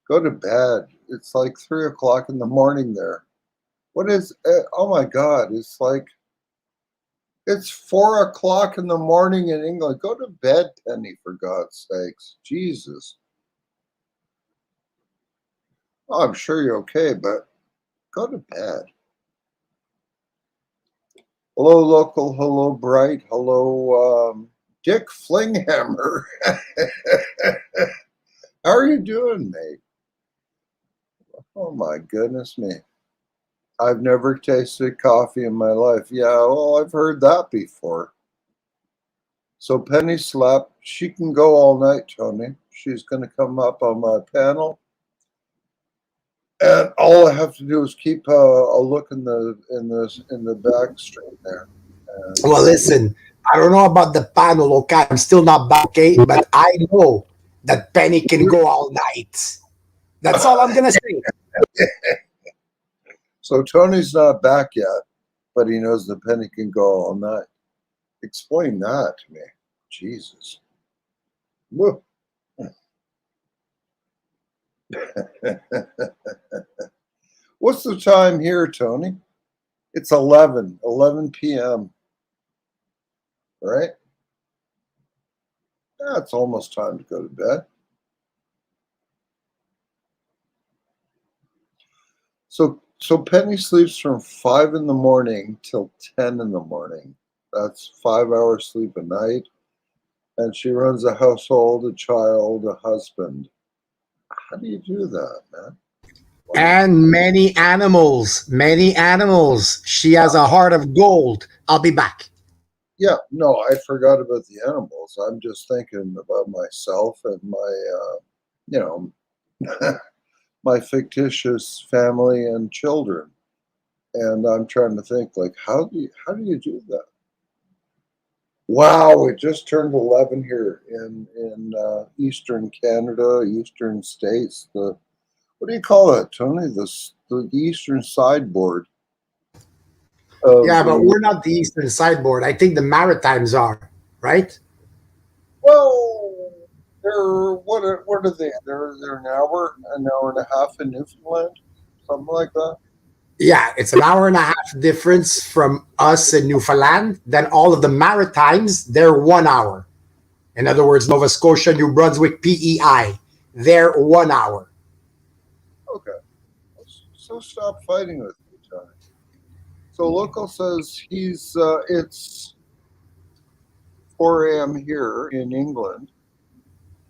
go to bed. It's like 3 o'clock in the morning there. What is, oh my God, it's 4 o'clock in the morning in England. Go to bed, Penny, for God's sakes. Jesus. Oh, I'm sure you're okay, but go to bed. Hello, local. Hello, bright. Hello, Dick Flinghammer. How are you doing, mate? Oh my goodness me. I've never tasted coffee in my life. Yeah, well, I've heard that before. So Penny slept. She can go all night, Tony. She's going to come up on my panel. And all I have to do is keep a look in the back straight there. Well, listen, I don't know about the panel, okay? I'm still not back, okay? But I know that Penny can go all night. That's all I'm going to say. So Tony's not back yet, but he knows that Penny can go all night. Explain that to me. Jesus. Whoa. What's the time here, Tony? It's 11 p.m. Right? Yeah, it's almost time to go to bed. So Penny sleeps from 5 in the morning till 10 in the morning. That's 5 hours sleep a night. And she runs a household, a child, a husband. How do you do that, man? And many animals. She has a heart of gold. I'll be back. Yeah, no, I forgot about the animals. I'm just thinking about myself and my, my fictitious family and children. And I'm trying to think, like, how do you do that? Wow, it just turned 11 here in Eastern Canada, Eastern States. What do you call it, Tony? The Eastern Sideboard. Yeah, but we're not the Eastern Sideboard. I think the Maritimes are, right? Well, what are they? They're an hour and a half in Newfoundland, something like that. Yeah, it's an hour and a half difference from us in Newfoundland. Then all of the Maritimes, they're 1 hour. In other words, Nova Scotia, New Brunswick, PEI, they're 1 hour. Okay, so stop fighting with me, Tony. So local says it's 4 a.m. here in England.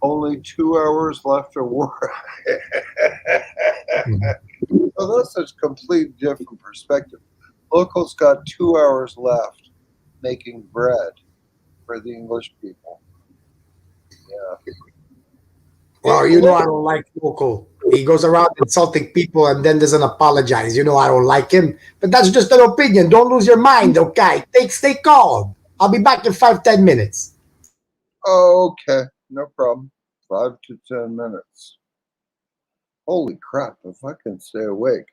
Only 2 hours left of work. So that's a complete different perspective. Locals got 2 hours left making bread for the English people. Yeah. Well, you know I don't like local. He goes around insulting people and then doesn't apologize. You know I don't like him. But that's just an opinion. Don't lose your mind, okay? Stay calm. I'll be back in 5-10 minutes. Okay, no problem. 5 to 10 minutes. Holy crap, if I can stay awake.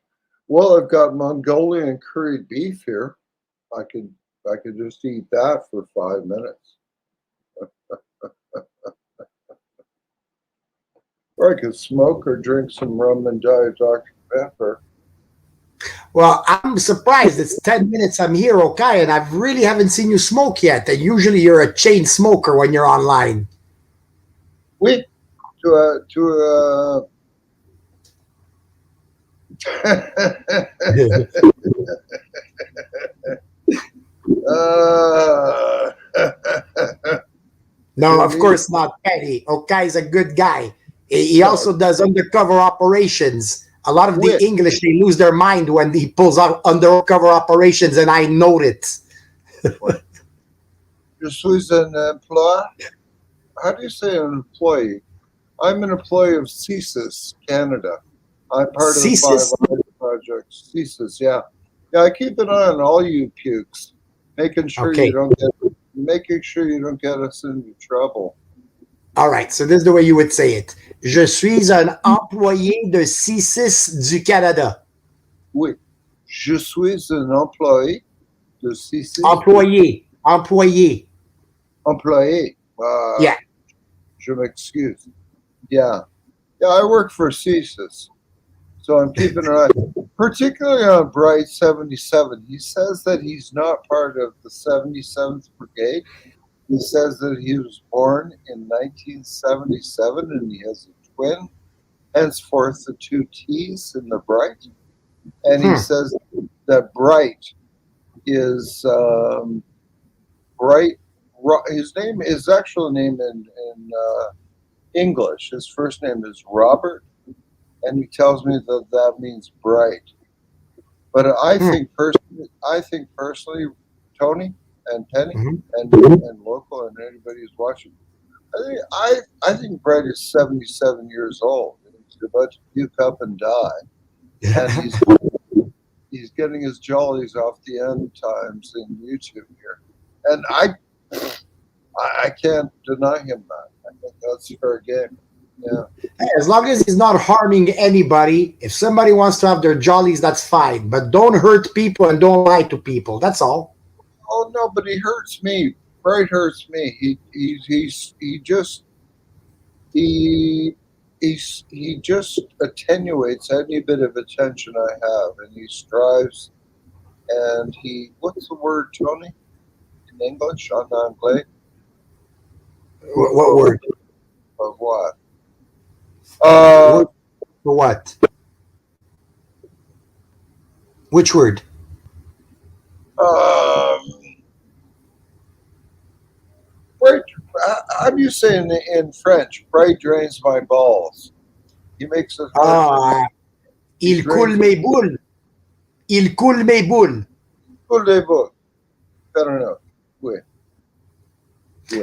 Well, I've got Mongolian curried beef here. I could just eat that for 5 minutes. Or I could smoke or drink some rum and Diet Dr. Pepper. Well, I'm surprised. It's 10 minutes I'm here, okay? And I really haven't seen you smoke yet. And usually you're a chain smoker when you're online. Oui, to No, of course not, Petty. Okai's a good guy. He also does undercover operations. A lot of the Which? English, they lose their mind when he pulls out undercover operations, and I know it. Je suis un employé. How do you say an employee? I'm an employee of CSIS Canada. I'm part of the CSIS? 5 Eyes Project. CSIS, yeah. Yeah, I keep an eye on all you pukes, making sure Okay. you don't get us into trouble. All right, so this is the way you would say it. Je suis un employé de CSIS du Canada. Oui, je suis un employé de CSIS. Employé. Employé. Yeah. Je m'excuse. Yeah. Yeah, I work for CSIS. So I'm keeping an eye, particularly on Bright 77. He says that he's not part of the 77th Brigade. He says that he was born in 1977 and he has a twin, henceforth the 2 T's in the Bright. And he says that Bright is Bright. His actual name in English, his first name is Robert, and he tells me that means bright. But I think personally, Tony and Penny and local and anybody who's watching, I think Bright is 77 years old. He's about to puke up and die, and he's getting his jollies off the end times in YouTube here, and I can't deny him that. I think that's fair game. Yeah. As long as he's not harming anybody, if somebody wants to have their jollies, that's fine. But don't hurt people and don't lie to people. That's all. Oh no, but he hurts me. Bright hurts me. He just attenuates any bit of attention I have, and he strives. And what's the word, Tony, in English? En anglais? What word? Of what? For what? Which word? Bright, how do you say in French? Bright drains my balls. He makes it hard. Il coule mes boules. Il coule mes boules. Cool day book. Better know. Oui.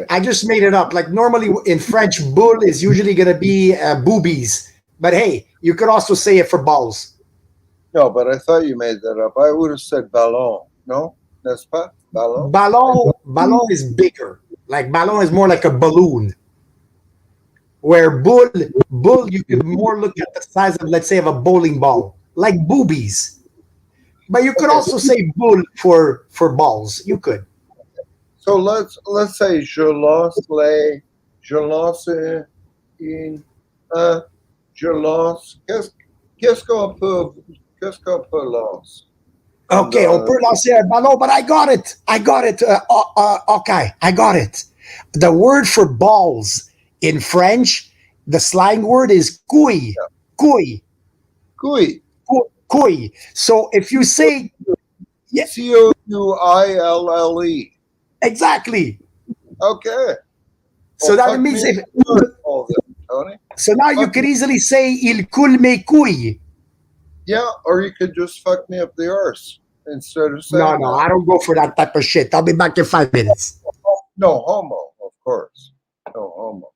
I just made it up. Like normally in French, bull is usually going to be boobies. But hey, you could also say it for balls. No, but I thought you made that up. I would have said ballon. No? N'est-ce pas? Ballon? Ballon is bigger. Like ballon is more like a balloon. Where bull, you could more look at the size of, let's say, of a bowling ball. Like boobies. But you could also say bull for balls. You could. So let's say je lance je lance. Qu'est-ce qu'on peut lance? Okay, on peut lancer un ballon, but I got it. Okay, I got it. The word for balls in French, the slang word is couille. Couille. Couille. Couille. So if you say, yeah, Couille. exactly. Okay. So Well, that fuck means me if, all this, Tony. so now you Fuck could me. easily say il coule mes couilles. Yeah, or you could just fuck me up the arse instead of saying No, that. I don't go for that type of shit. I'll be back in 5 minutes. No homo, of course. No homo.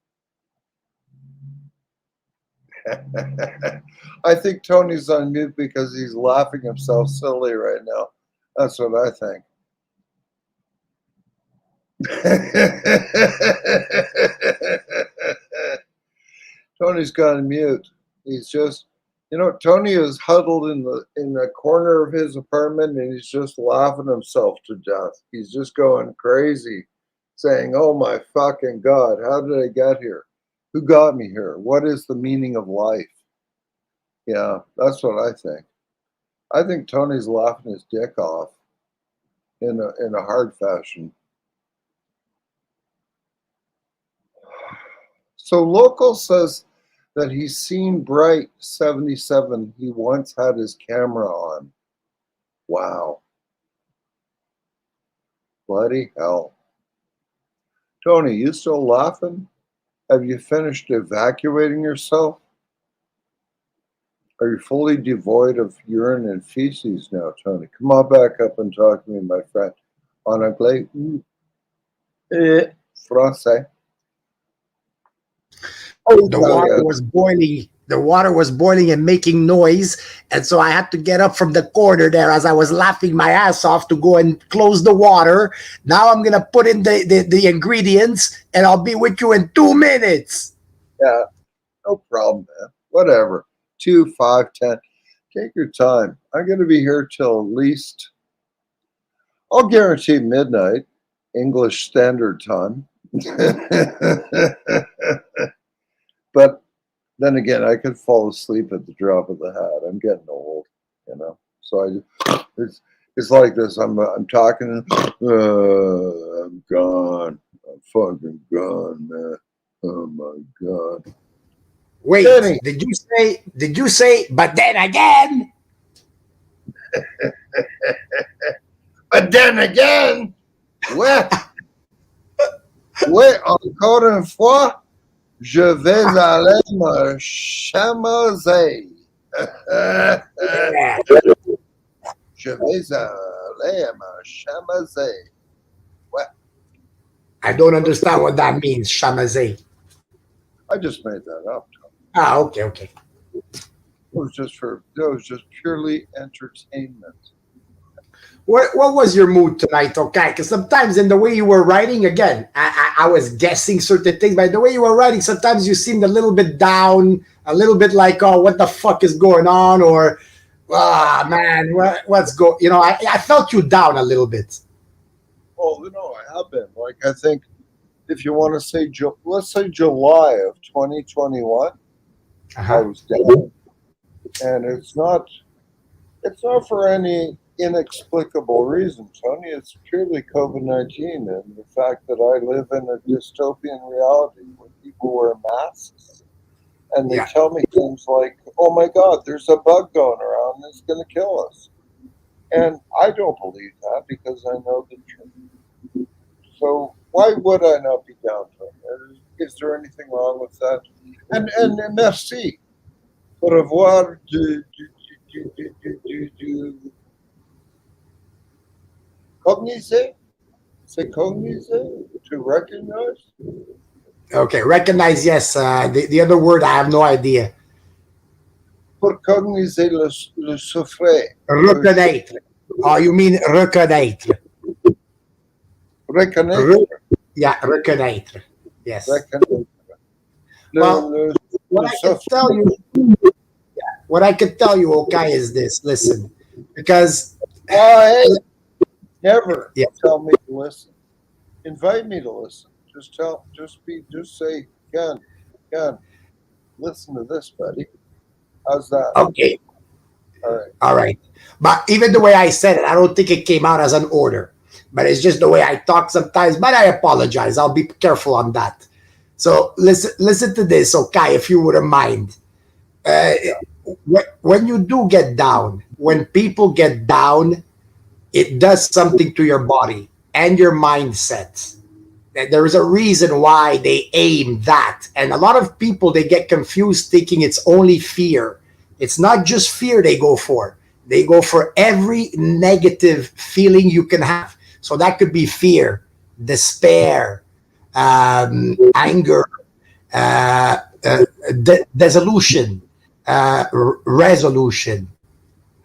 I think Tony's on mute because he's laughing himself silly right now. That's what I think. Tony's gone mute. He's just, Tony is huddled in the corner of his apartment and he's just laughing himself to death. He's just going crazy, saying, "Oh my fucking God, how did I get here? Who got me here? What is the meaning of life?" Yeah, that's what I think. I think Tony's laughing his dick off in a hard fashion. So Local says that he's seen Bright 77 he once had his camera on. Wow. Bloody hell. Tony, you still laughing? Have you finished evacuating yourself? Are you fully devoid of urine and feces now, Tony? Come on back up and talk to me, my friend. En anglais? Français. Oh, the water was boiling. The water was boiling and making noise. And so I had to get up from the corner there as I was laughing my ass off to go and close the water. Now I'm going to put in the ingredients and I'll be with you in 2 minutes. Yeah, no problem, man. Whatever. 2, 5, 10. Take your time. I'm going to be here till at least, I'll guarantee midnight, English Standard Time. But then again, I could fall asleep at the drop of the hat. I'm getting old, So it's like this. I'm talking. I'm gone. I'm fucking gone, man. Oh my God. Wait, Jenny. did you say, but then again? But then again, ouais, encore une fois, je vais aller me chamaser. Yeah. Je vais aller me chamaser. I don't understand what that means, chamazé. I just made that up. Ah, okay. It was just purely entertainment. What was your mood tonight? Okay, because sometimes in the way you were writing, again, I was guessing certain things. By the way you were writing, sometimes you seemed a little bit down, a little bit like, oh, what the fuck is going on? Or, man, what's go? I felt you down a little bit. Oh, I have been. Like, I think if you want to say, let's say July of 2021, I was down. And it's not for any inexplicable reason, Tony. It's purely COVID-19 and the fact that I live in a dystopian reality where people wear masks and they tell me things like, "Oh my God, there's a bug going around that's going to kill us," and I don't believe that because I know the truth. So why would I not be down, Tony? Is there anything wrong with that? And merci. Au revoir. Cognizer? C'est cognizer? To recognize? Okay, recognize, yes. The other word, I have no idea. Pour cogniser le soufflet. Reconnaître. Oh, you mean reconnaître. Reconnaître. Yeah, reconnaître. Yes. Reconnaître. What I could tell you, okay, is this. Listen, because hey, never Yeah. tell me to listen. Invite me to listen. Just say, Ken, again, listen to this, buddy. How's that? Okay. All right. All right. But even the way I said it, I don't think it came out as an order. But it's just the way I talk sometimes. But I apologize. I'll be careful on that. So listen to this, okay, if you wouldn't mind. When you do get down, when people get down, it does something to your body and your mindset. There is a reason why they aim that. And a lot of people, they get confused thinking it's only fear. It's not just fear they go for. They go for every negative feeling you can have. So that could be fear, despair, anger, dissolution, resolution.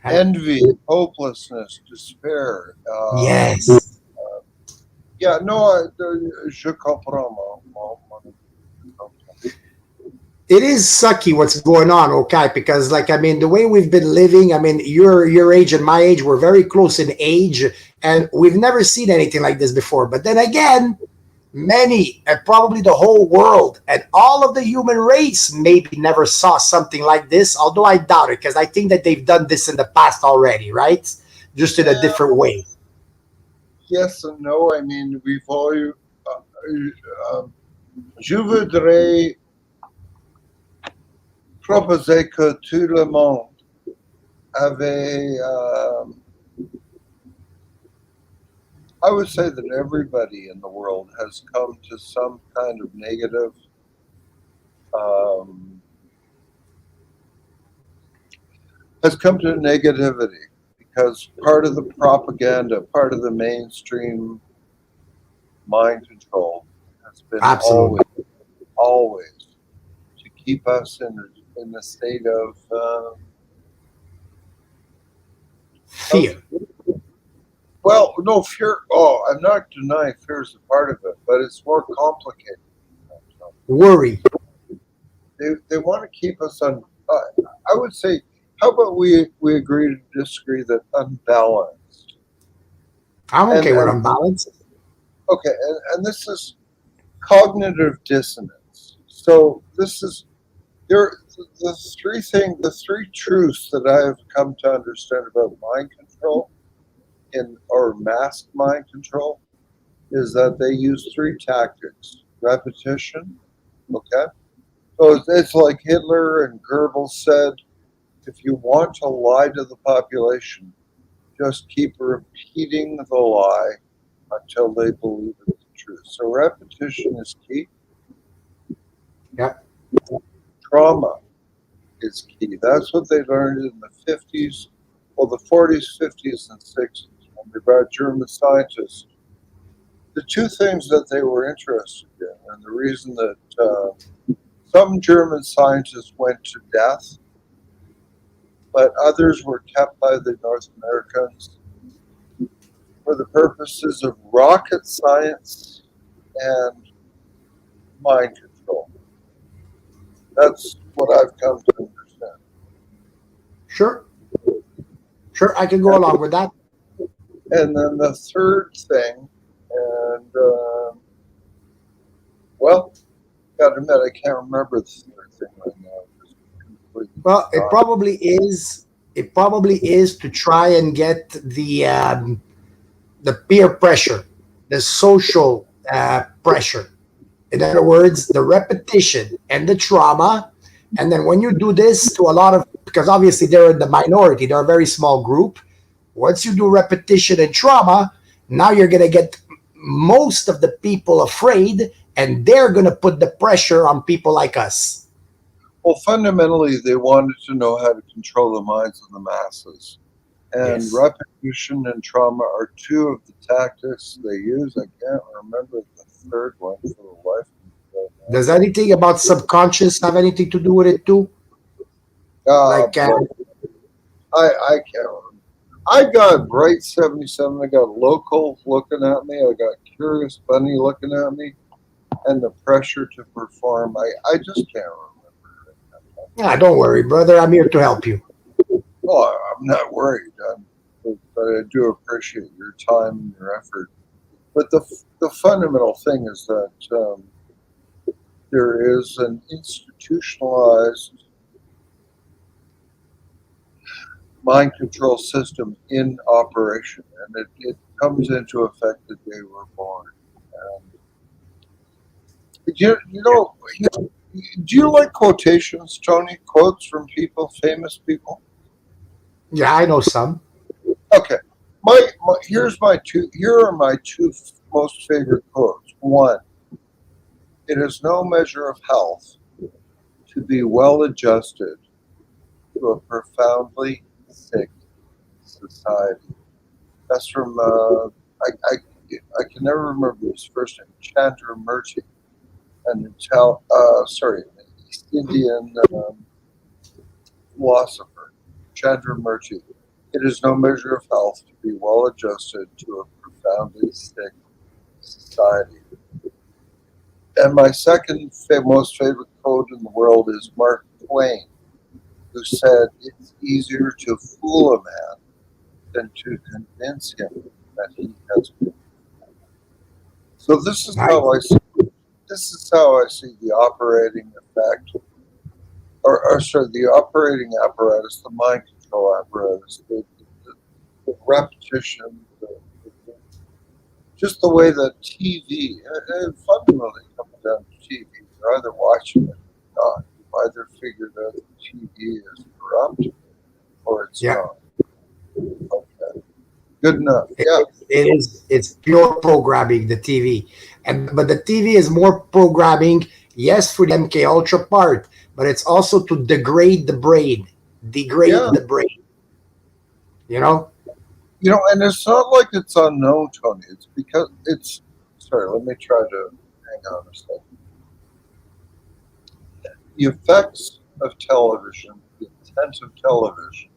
Envy, hopelessness, despair. Yes. Yeah, no, je comprends. It is sucky what's going on, okay? Because, like, I mean, the way we've been living, I mean, your age and my age, we're very close in age, and we've never seen anything like this before. But then again, many, and probably the whole world, and all of the human race maybe never saw something like this, although I doubt it, because I think that they've done this in the past already, right? Just in a different way. Yes and no. I mean, we've all. Je voudrais proposer que tout le monde avait. I would say that everybody in the world has come to some kind of negative has come to negativity because part of the propaganda, part of the mainstream mind control has been Absolutely. always to keep us in a state of Fear. well, no fear. Oh, I'm not denying fear is a part of it, but it's more complicated. Worry. They want to keep us on. I would say, how about we agree to disagree that unbalanced. I'm okay And- with unbalanced. Okay, and this is cognitive dissonance. So this is the three truths that I have come to understand about mind control or mass mind control is that they use three tactics: repetition. Okay, so it's like Hitler and Goebbels said: if you want to lie to the population, just keep repeating the lie until they believe it's the truth. So repetition is key. Yep. Trauma is key. That's what they learned in the 50s, well, the 40s, 50s, and 60s when they brought German scientists. The two things that they were interested in, and the reason that some German scientists went to death, but others were kept by the North Americans for the purposes of rocket science and mind control. That's what I've come to understand. Sure. Sure, I can go along with that. And then the third thing, and well, gotta admit, I can't remember the third thing right now. It's completely Well, it gone. probably is. It probably is to try and get the peer pressure, the social pressure. In other words, the repetition and the trauma. And then when you do this to a lot of, because obviously they're in the minority, they're a very small group. Once you do repetition and trauma, now you're going to get most of the people afraid, and they're going to put the pressure on people like us. Well, fundamentally, they wanted to know how to control the minds of the masses. And Yes. repetition and trauma are two of the tactics they use. I can't remember the third one for the life of me right now. Does anything about subconscious have anything to do with it too? Like, I can't remember. I got Bright 77. I got Local looking at me. I got Curious Bunny looking at me. And the pressure to perform. I just can't remember. don't worry, brother. I'm here to help you. Well, I'm not worried, but I do appreciate your time and your effort. But the fundamental thing is that there is an institutionalized mind control system in operation, and it comes into effect the day we're born. Do you like quotations, Tony? Quotes from people, famous people? Yeah, I know some. Okay. Here are my two most favorite quotes. One, it is no measure of health to be well adjusted to a profoundly sick society. That's from I can never remember his first name, Chandramurti, an East Indian philosopher, Chandramurti. It is no measure of health to be well adjusted to a profoundly sick society. And my second most favorite quote in the world is Mark Twain, who said, "It's easier to fool a man than to convince him that he has been." So this is how I see the operating effect, the operating apparatus, the mind control apparatus, the repetition, just the way that TV, it fundamentally comes down to TV. You're either watching it or not. You've either figured out that TV is corrupt or it's not. Okay. Good enough. Yeah. It's pure programming, the TV. But the TV is more programming, yes, for the MK Ultra part, but it's also to degrade the brain. The brain. You know? And it's not like it's unknown, Tony. It's because it's sorry, let me try to hang on a second. The effects of television, the intent of television,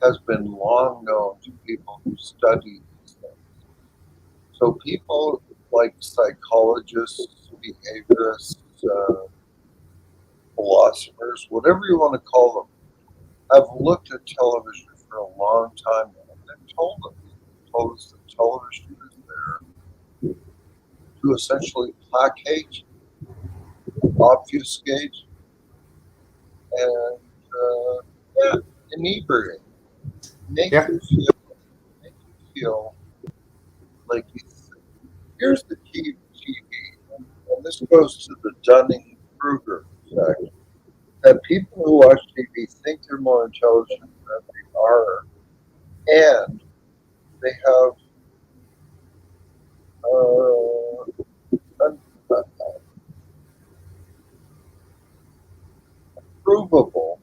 has been long known to people who study these things. So people like psychologists, behaviorists, philosophers, whatever you want to call them, have looked at television for a long time now. And they've told us that television is there to essentially placate, obfuscate, and inebriate. Make you feel like you think. Here's the key to TV, and this goes to the Dunning-Kruger effect, that people who watch TV think they're more intelligent than they are, and they have provable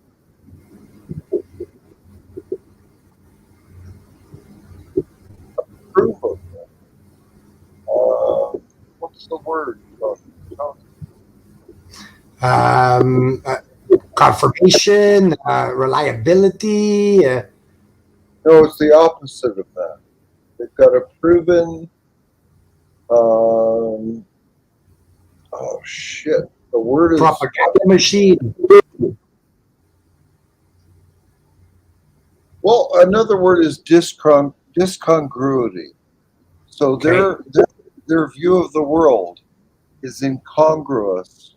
what's the word? Confirmation, reliability. No, it's the opposite of that. They've got a proven. Oh shit! The word is propaganda machine. Well, another word is discongruity. So their view of the world is incongruous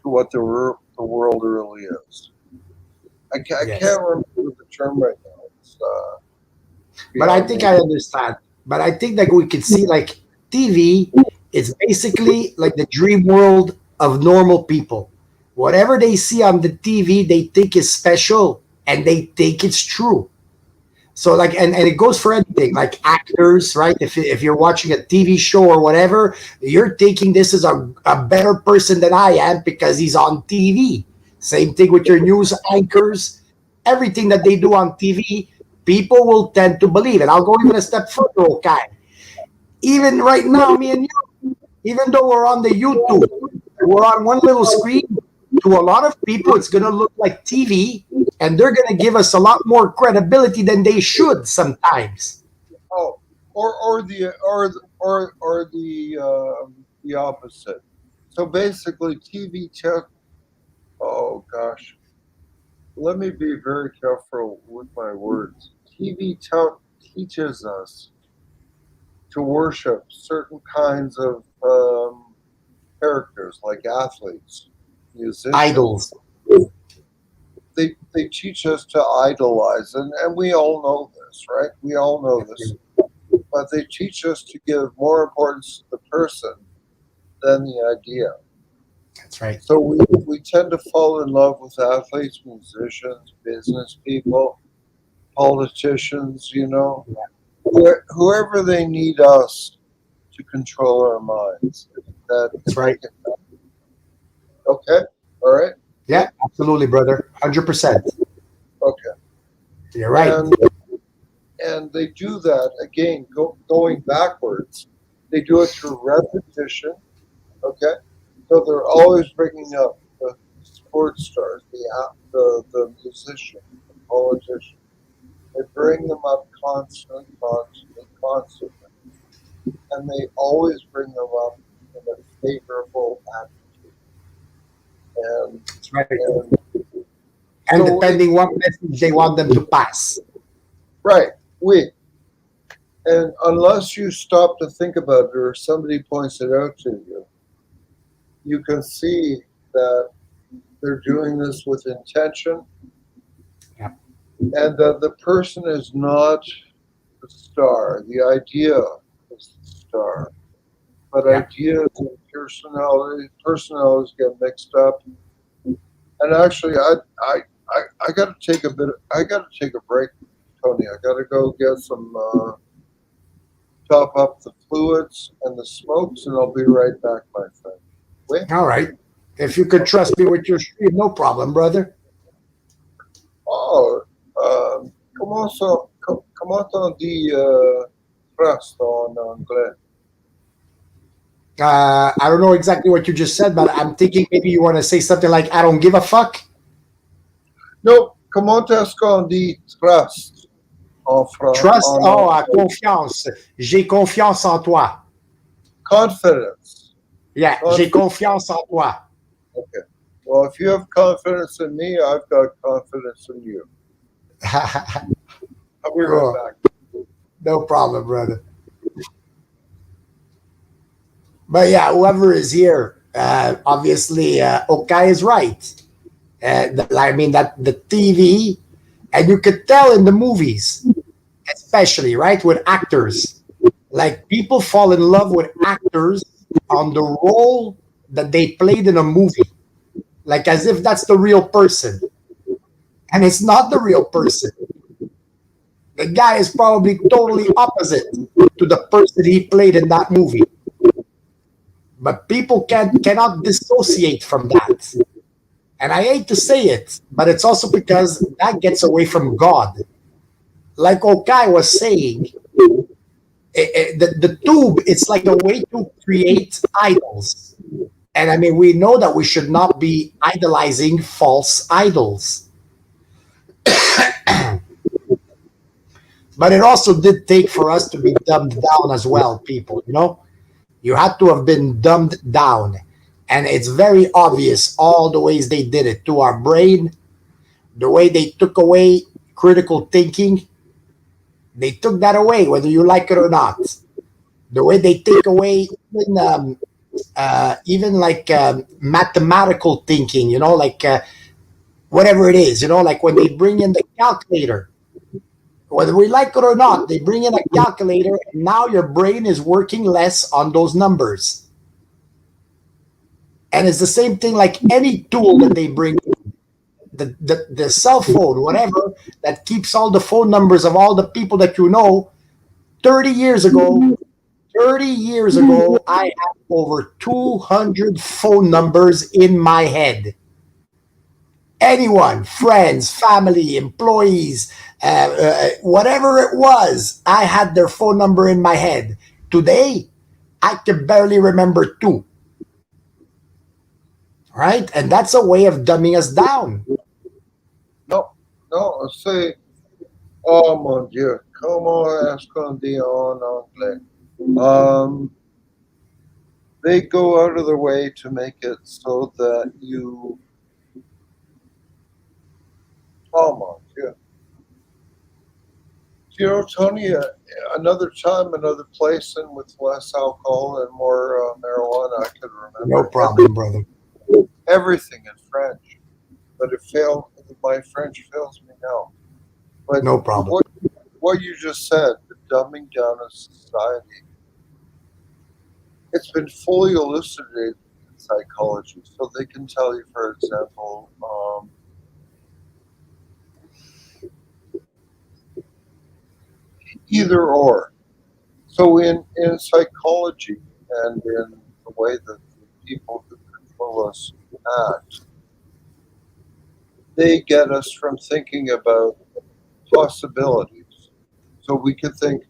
to what the world really is. I can't remember the term right now. It's, but I think I understand. But I think that we could see like TV is basically like the dream world of normal people. Whatever they see on the TV, they think is special and they think it's true. So like, and it goes for anything, like actors, right? If you're watching a TV show or whatever, you're thinking this is a better person than I am because he's on TV. Same thing with your news anchors. Everything that they do on TV, people will tend to believe. And I'll go even a step further, okay? Even right now, me and you, even though we're on the YouTube, we're on one little screen, to a lot of people, it's going to look like TV, and they're going to give us a lot more credibility than they should sometimes. Oh, or the opposite. So basically, TV tech. Oh gosh, let me be very careful with my words. TV teaches us to worship certain kinds of characters like athletes, musicians. Idols. They teach us to idolize, and we all know this, right? We all know this. But they teach us to give more importance to the person than the idea. That's right. So we tend to fall in love with athletes, musicians, business people, politicians, whoever they need us to control our minds. That's right. Okay, all right. Yeah, absolutely, brother. 100%. Okay. You're right. And they do that again, going backwards. They do it through repetition. Okay, so they're always bringing up the sports stars, the musician, the politician. They bring them up constantly, and they always bring them up in a favorable attitude. And That's right. And so depending what message they want them to pass. right, and unless you stop to think about it or somebody points it out to you, you can see that they're doing this with intention, Yeah. and that the person is not the star. The idea is the star, but Yeah. ideas and personalities get mixed up. And actually, I got to take a break, Tony. I got to go get some top up the fluids and the smokes, and I'll be right back, my friend. Wait. All right. If you could trust me with your stream, no problem, brother. Oh, comment on dit trust en anglais? I don't know exactly what you just said, but I'm thinking maybe you want to say something like, I don't give a fuck. No, comment est-ce qu'on dit trust en français? Trust, confiance. J'ai confiance en toi. Confidence. Yeah, j'ai confiance en toi. Okay. Well, if you have confidence in me, I've got confidence in you. I'll be right back. No problem, brother. But yeah, whoever is here, obviously, Okai is right. I mean, that the TV, and you could tell in the movies, especially, right, with actors. Like, people fall in love with actors on the role that they played in a movie. Like, as if that's the real person. And it's not the real person. The guy is probably totally opposite to the person he played in that movie. But people cannot dissociate from that. And I hate to say it, but it's also because that gets away from God. Like Okai was saying, the tube, it's like a way to create idols. And I mean, we know that we should not be idolizing false idols. But it also did take for us to be dumbed down as well, people, You had to have been dumbed down. And it's very obvious all the ways they did it to our brain, the way they took away critical thinking. They took that away, whether you like it or not. The way they take away even like mathematical thinking, like whatever it is, like when they bring in the calculator. Whether we like it or not, they bring in a calculator, and now your brain is working less on those numbers. And it's the same thing like any tool that they bring in. The cell phone, whatever, that keeps all the phone numbers of all the people that you know. 30 years ago, I had over 200 phone numbers in my head. Anyone, friends, family, employees, whatever it was, I had their phone number in my head. Today, I can barely remember 2. Right? And that's a way of dumbing us down. No, say, oh mon Dieu, comment est-ce qu'on dit en anglais? They go out of their way to make it so that you, oh mon Dieu. Tony, another time, another place, and with less alcohol and more marijuana, I could remember. No problem, brother. Everything in French, but it failed. My French fails me now. But No problem. what you just said, the dumbing down of society, it's been fully elucidated in psychology. So they can tell you, for example, either or. So in psychology and in the way that the people who control us act, they get us from thinking about possibilities. So we could think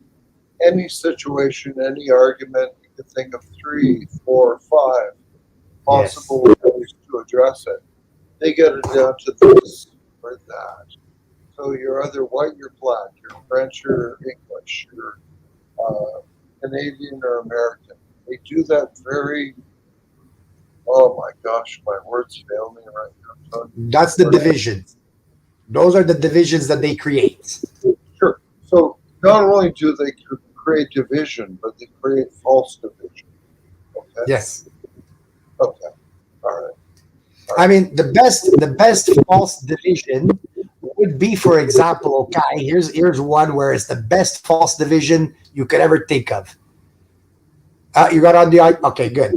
any situation, any argument, we could think of 3, 4, 5 possible ways to address it. They get it down to this or that. So you're either white, you're black, you're French, or English, you're Canadian or American. They do that very. Oh my gosh, my words fail me right now. So, That's the divisions. Those are the divisions that they create. sure. So not only do they create division, but they create false division. Okay. Yes. Okay. All right. I mean, the best false division would be, for example, okay, here's one where it's the best false division you could ever think of. You got on the okay, good.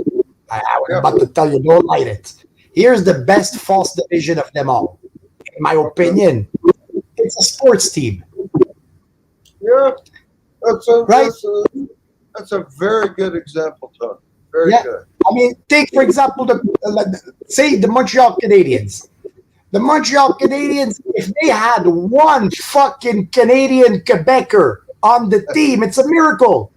I was about to tell you, don't light it. Here's the best false division of them all, in my opinion. It's a sports team. Yeah, that's a Right. that's a very good example, Tony. Very Yeah. good. I mean, take for example say the Montreal Canadiens. The Montreal Canadiens, if they had one fucking Canadian Quebecer on the team, it's a miracle.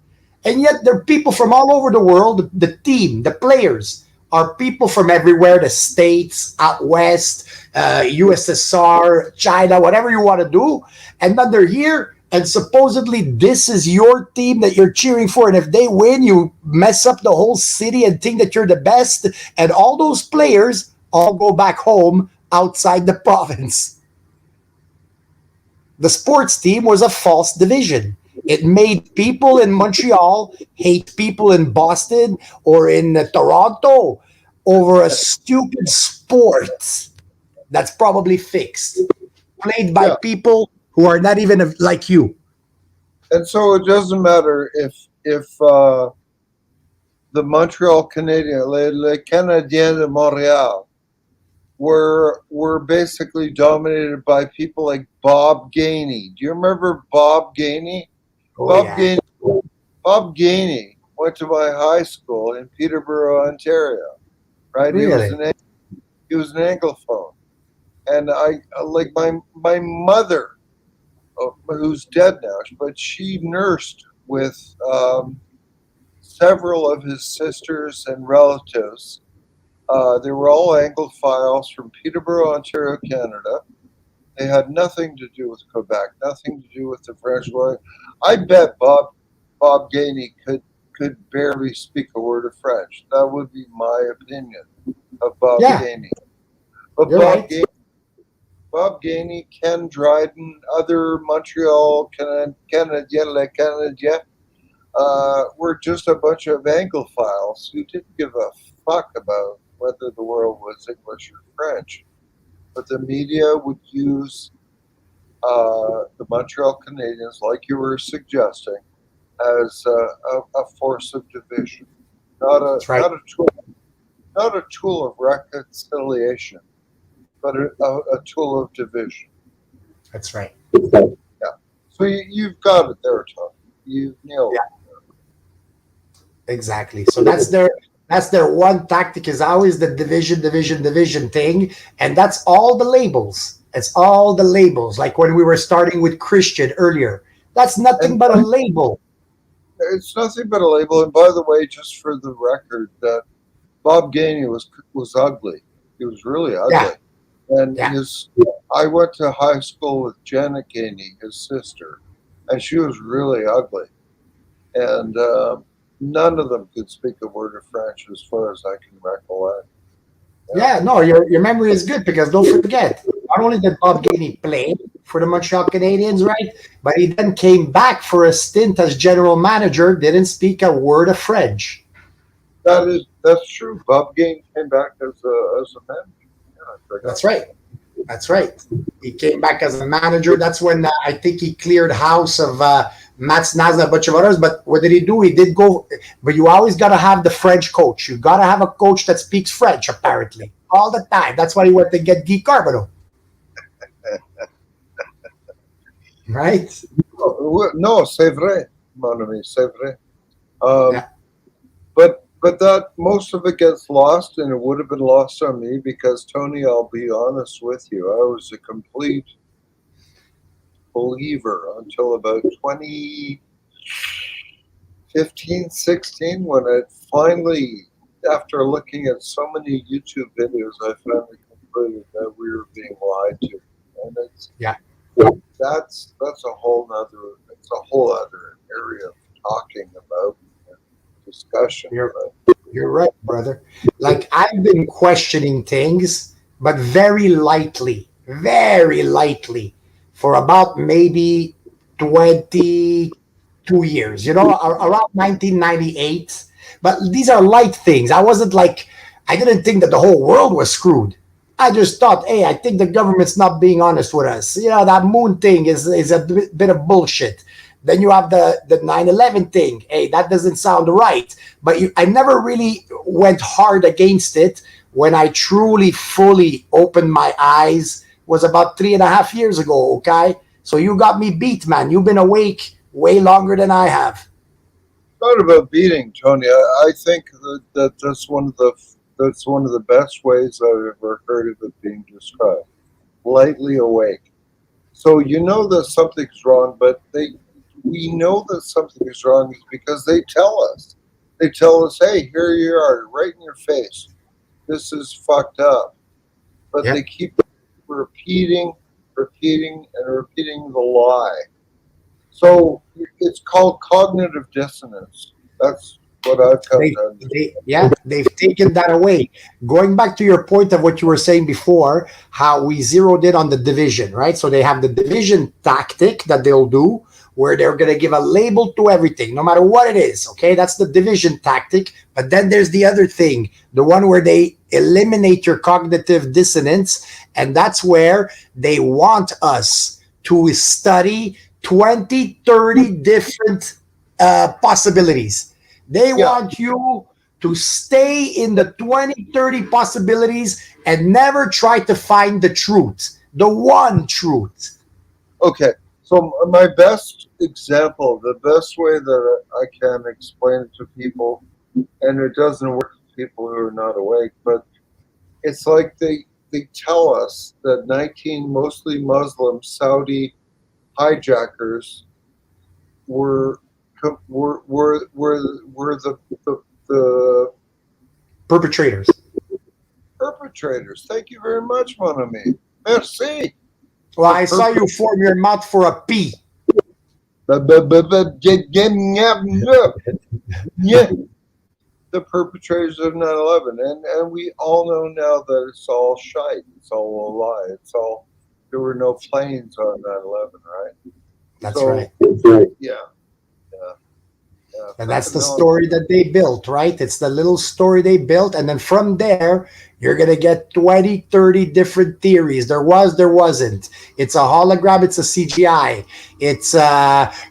And yet there are people from all over the world. The team, the players are people from everywhere, the States, out west, USSR, China, whatever you want to do. And then they're here, and supposedly this is your team that you're cheering for. And if they win, you mess up the whole city and think that you're the best. And all those players all go back home outside the province. The sports team was a false division. It made people in Montreal hate people in Boston or in Toronto over a stupid sport that's probably fixed, played by people who are not even like you. And so it doesn't matter if the Montreal Canadiens, les Canadiens de Montréal, were basically dominated by people like Bob Gainey. Do you remember Bob Gainey? Bob Gainey went to my high school in Peterborough, Ontario. Right? Really? He was an Anglophone, and I like my mother, who's dead now, but she nursed with several of his sisters and relatives. They were all Anglophiles from Peterborough, Ontario, Canada. They had nothing to do with Quebec, nothing to do with the French war. I bet Bob Gainey could barely speak a word of French. That would be my opinion of Bob Gainey. But Bob Gainey, Ken Dryden, other Montreal Canadiens, les Canadiens, were just a bunch of Anglophiles who didn't give a fuck about whether the world was English or French. But the media would use the Montreal Canadiens, like you were suggesting, as a force of division, not a tool of reconciliation, but a tool of division. That's right. Yeah. So you've got it there, Tom. You've nailed it. Exactly. So that's their one tactic, is always the division thing. And that's all the labels. It's all the labels. Like when we were starting with Christian earlier, that's nothing but a label. It's nothing but a label. And by the way, just for the record, that Bob Gainey was ugly. He was really ugly. Yeah. And I went to high school with Janet Gainey, his sister, and she was really ugly. And none of them could speak a word of French, as far as I can recollect. Yeah, no, your memory is good, because don't forget, not only did Bob Gainey play for the Montreal Canadiens, right? But he then came back for a stint as general manager, didn't speak a word of French. That's true. Bob Gain came back as a manager. Yeah, I forgot. That's right. That's right. He came back as a manager. That's when I think he cleared house of Mats Nazna, a bunch of others. But what did he do? He did go. But you always got to have the French coach. You got to have a coach that speaks French, apparently, all the time. That's why he went to get Guy Carbonneau. Right? No, c'est vrai, mon ami, c'est vrai. Yeah. But that most of it gets lost, and it would have been lost on me because, Tony, I'll be honest with you, I was a complete believer until about 2015, 16, when I finally, after looking at so many YouTube videos, I finally concluded that we were being lied to. And that's a whole other area of talking about discussion. You're right, brother. Like, I've been questioning things, but very lightly, for about maybe 22 years, around 1998. But these are light things. I didn't think that the whole world was screwed. I just thought, hey, I think the government's not being honest with us. That moon thing is a bit of bullshit. Then you have the 9/11 thing. Hey, that doesn't sound right. But I never really went hard against it. When I truly, fully opened my eyes was about 3.5 years ago, okay? So you got me beat, man. You've been awake way longer than I have. Not about beating, Tony. I think that's one of the best ways I've ever heard of it being described. Lightly awake. So you know that something's wrong, but we know that something is wrong is because they tell us. They tell us, hey, here you are, right in your face. This is fucked up. But They keep repeating the lie. So it's called cognitive dissonance. That's what I've come to understand. They've taken that away. Going back to your point of what you were saying before, how we zeroed in on the division, right? So they have the division tactic that they'll do, where they're going to give a label to everything, no matter what it is, okay? That's the division tactic. But then there's the other thing, the one where they eliminate your cognitive dissonance, and that's where they want us to study 20, 30 different possibilities. They want you to stay in the 20, 30 possibilities and never try to find the truth, the one truth. Okay. So my best example, the best way that I can explain it to people, and it doesn't work for people who are not awake, but it's like they tell us that 19 mostly Muslim Saudi hijackers were the perpetrators. Perpetrators. Thank you very much, mon ami. Merci. Well, I saw you form your mouth for a P. The perpetrators of 9/11, and we all know now that it's all shite. It's all a lie. There were no planes on 9/11, right? That's right. Yeah. And that's the story that they built, right? It's the little story they built. And then from there, you're going to get 20, 30 different theories. There wasn't. It's a hologram. It's a CGI. It's,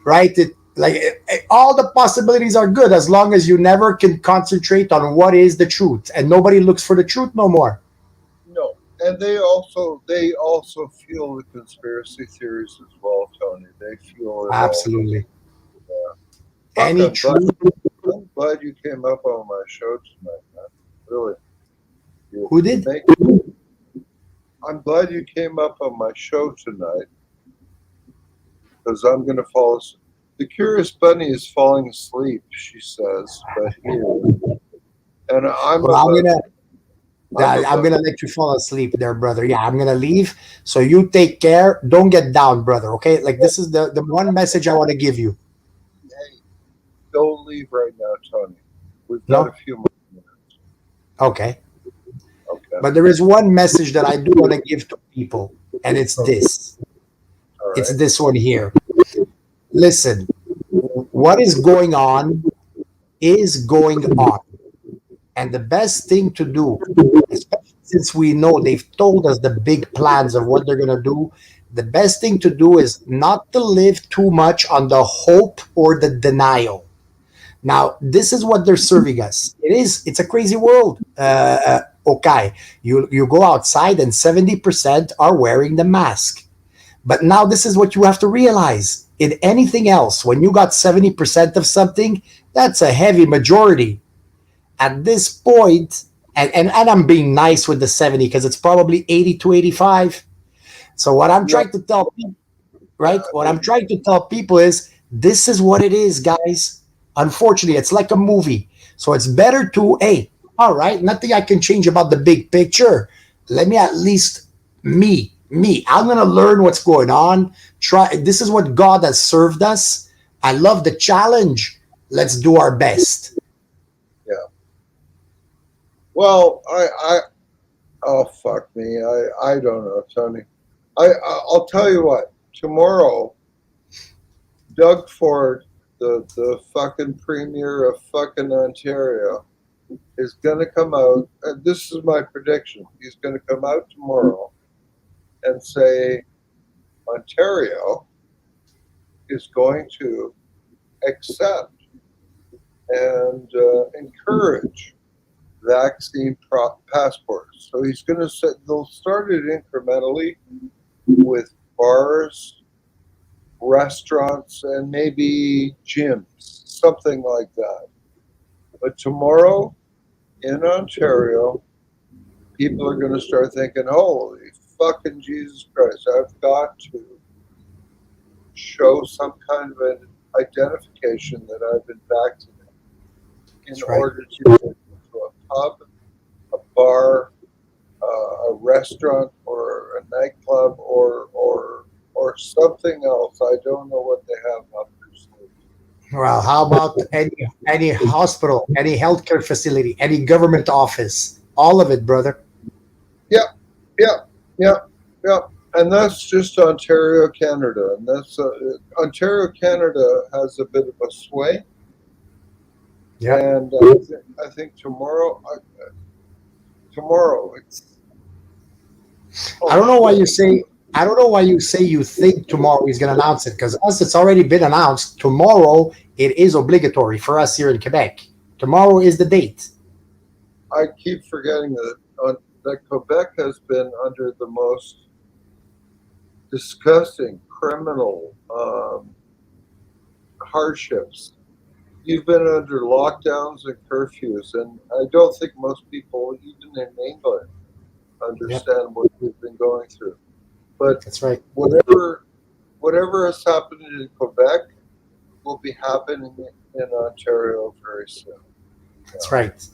right? All the possibilities are good as long as you never can concentrate on what is the truth. And nobody looks for the truth no more. No. And they also feel the conspiracy theories as well, Tony. They feel it. Absolutely. I'm glad you came up on my show tonight, man. Really. Who did? I'm glad you came up on my show tonight because I'm going to fall asleep. The Curious Bunny is falling asleep, she says, but here. And I'm gonna let you fall asleep there, brother. Yeah, I'm gonna leave. So you take care. Don't get down, brother. Okay? Like, this is the one message I want to give you. Hey, don't leave right now, Tony. We've got a few more minutes. Okay. But there is one message that I do want to give to people, and it's this. It's this one here. Listen, what is going on is going on. And the best thing to do, especially since we know they've told us the big plans of what they're going to do, the best thing to do is not to live too much on the hope or the denial. Now, this is what they're serving us. It's a crazy world. Okay, you go outside and 70% are wearing the mask. But now this is what you have to realize. In anything else, when you got 70% of something, that's a heavy majority. At this point, and I'm being nice with the 70 because it's probably 80 to 85. So what I'm trying to tell people, right? What I'm trying to tell people is this is what it is, guys. Unfortunately, it's like a movie. So it's better to, hey, all right, nothing I can change about the big picture. Let me at least, me, I'm going to learn what's going on. This is what God has served us. I love the challenge. Let's do our best. Yeah. Well, oh, fuck me. I don't know, Tony. I'll tell you what. Tomorrow, Doug Ford, the fucking premier of fucking Ontario, is going to come out, and this is my prediction. He's going to come out tomorrow and say Ontario is going to accept and encourage vaccine passports. So he's going to say they'll start it incrementally with bars, restaurants, and maybe gyms, something like that. But tomorrow in Ontario, people are going to start thinking, holy fucking Jesus Christ, I've got to show some kind of an identification that I've been vaccinated in order to get into a pub, a bar, a restaurant, or a nightclub, or something else. I don't know what they have up their sleeve. Well, how about any hospital, any healthcare facility, any government office? All of it, brother. Yeah. And that's just Ontario, Canada. And that's Ontario, Canada has a bit of a sway. Yeah. And I think tomorrow it's. I don't know why you say. I don't know why you say you think tomorrow he's going to announce it, because us, it's already been announced. Tomorrow, it is obligatory for us here in Quebec. Tomorrow is the date. I keep forgetting that Quebec has been under the most disgusting criminal hardships. You've been under lockdowns and curfews, and I don't think most people, even in England, understand what we've been going through. But That's right. whatever has happened in Quebec will be happening in Ontario very soon. That's right.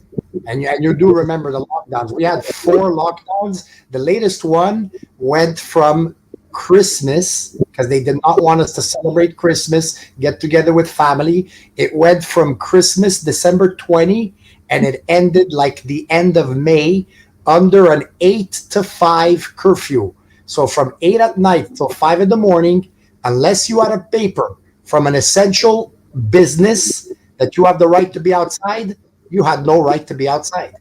And you do remember the lockdowns. We had 4 lockdowns. The latest one went from Christmas, because they did not want us to celebrate Christmas, get together with family. It went from Christmas, December 20, and it ended like the end of May under an 8 to 5 curfew. So from 8 at night till 5 in the morning, unless you had a paper from an essential business that you have the right to be outside, you had no right to be outside.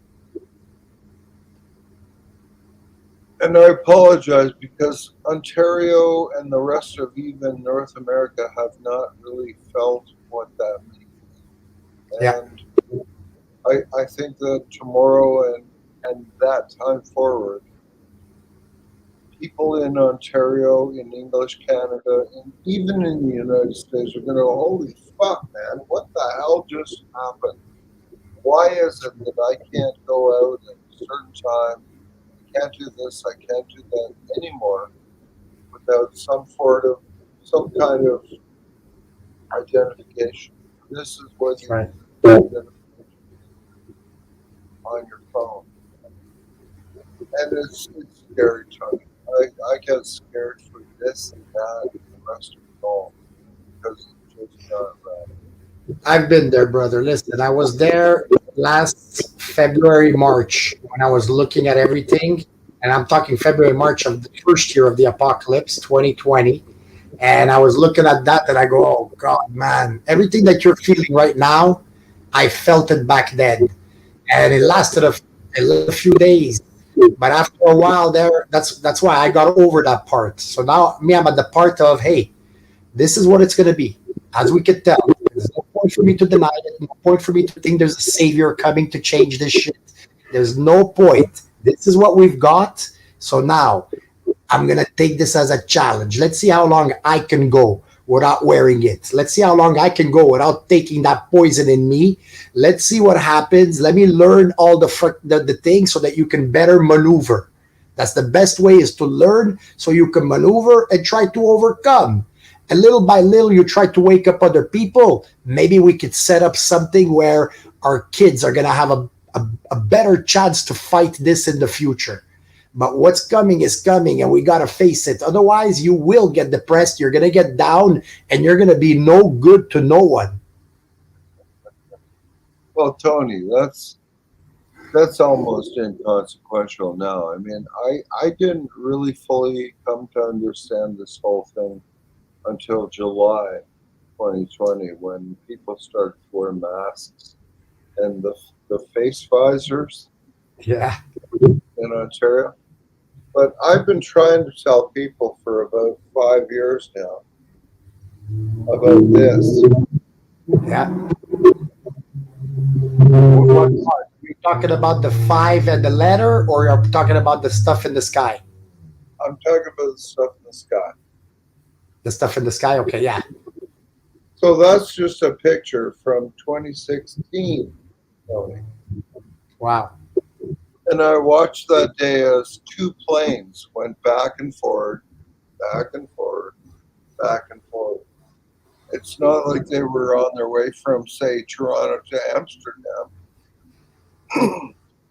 And I apologize because Ontario and the rest of even North America have not really felt what that means. And I think that tomorrow and that time forward, people in Ontario, in English Canada, and even in the United States are going to go, holy fuck, man, what the hell just happened? Why is it that I can't go out at a certain time? I can't do this, I can't do that anymore without some kind of identification. This is what you identification on your phone. And it's scary, Tony. I get scared for this and that and the rest of it all because it's just not right. I've been there, brother. Listen, I was there last February, March, when I was looking at everything. And I'm talking February, March of the first year of the apocalypse, 2020. And I was looking at that and I go, oh God, man, everything that you're feeling right now, I felt it back then. And it lasted a few days. But after a while there, that's why I got over that part. So now me, I'm at the part of, hey, this is what it's gonna be. As we can tell, there's no point for me to deny it, no point for me to think there's a savior coming to change this shit. There's no point. This is what we've got. So now I'm gonna take this as a challenge. Let's see how long I can go without wearing it. Let's see how long I can go without taking that poison in me. Let's see what happens. Let me learn all the things so that you can better maneuver. That's the best way, is to learn so you can maneuver and try to overcome. And little by little, you try to wake up other people. Maybe we could set up something where our kids are going to have a better chance to fight this in the future. But what's coming is coming, and we got to face it. Otherwise, you will get depressed. You're going to get down, and you're going to be no good to no one. Well, Tony, that's almost inconsequential now. I mean, I didn't really fully come to understand this whole thing until July 2020, when people started to wear masks and the face visors Yeah. in Ontario. But I've been trying to tell people for about 5 years now about this. Yeah. What part? Are you talking about the 5 and the letter, or are you talking about the stuff in the sky? I'm talking about the stuff in the sky. The stuff in the sky? Okay, yeah. So that's just a picture from 2016, Tony. Wow. And I watched that day as 2 planes went back and forward, back and forward, back and forward. It's not like they were on their way from, say, Toronto to Amsterdam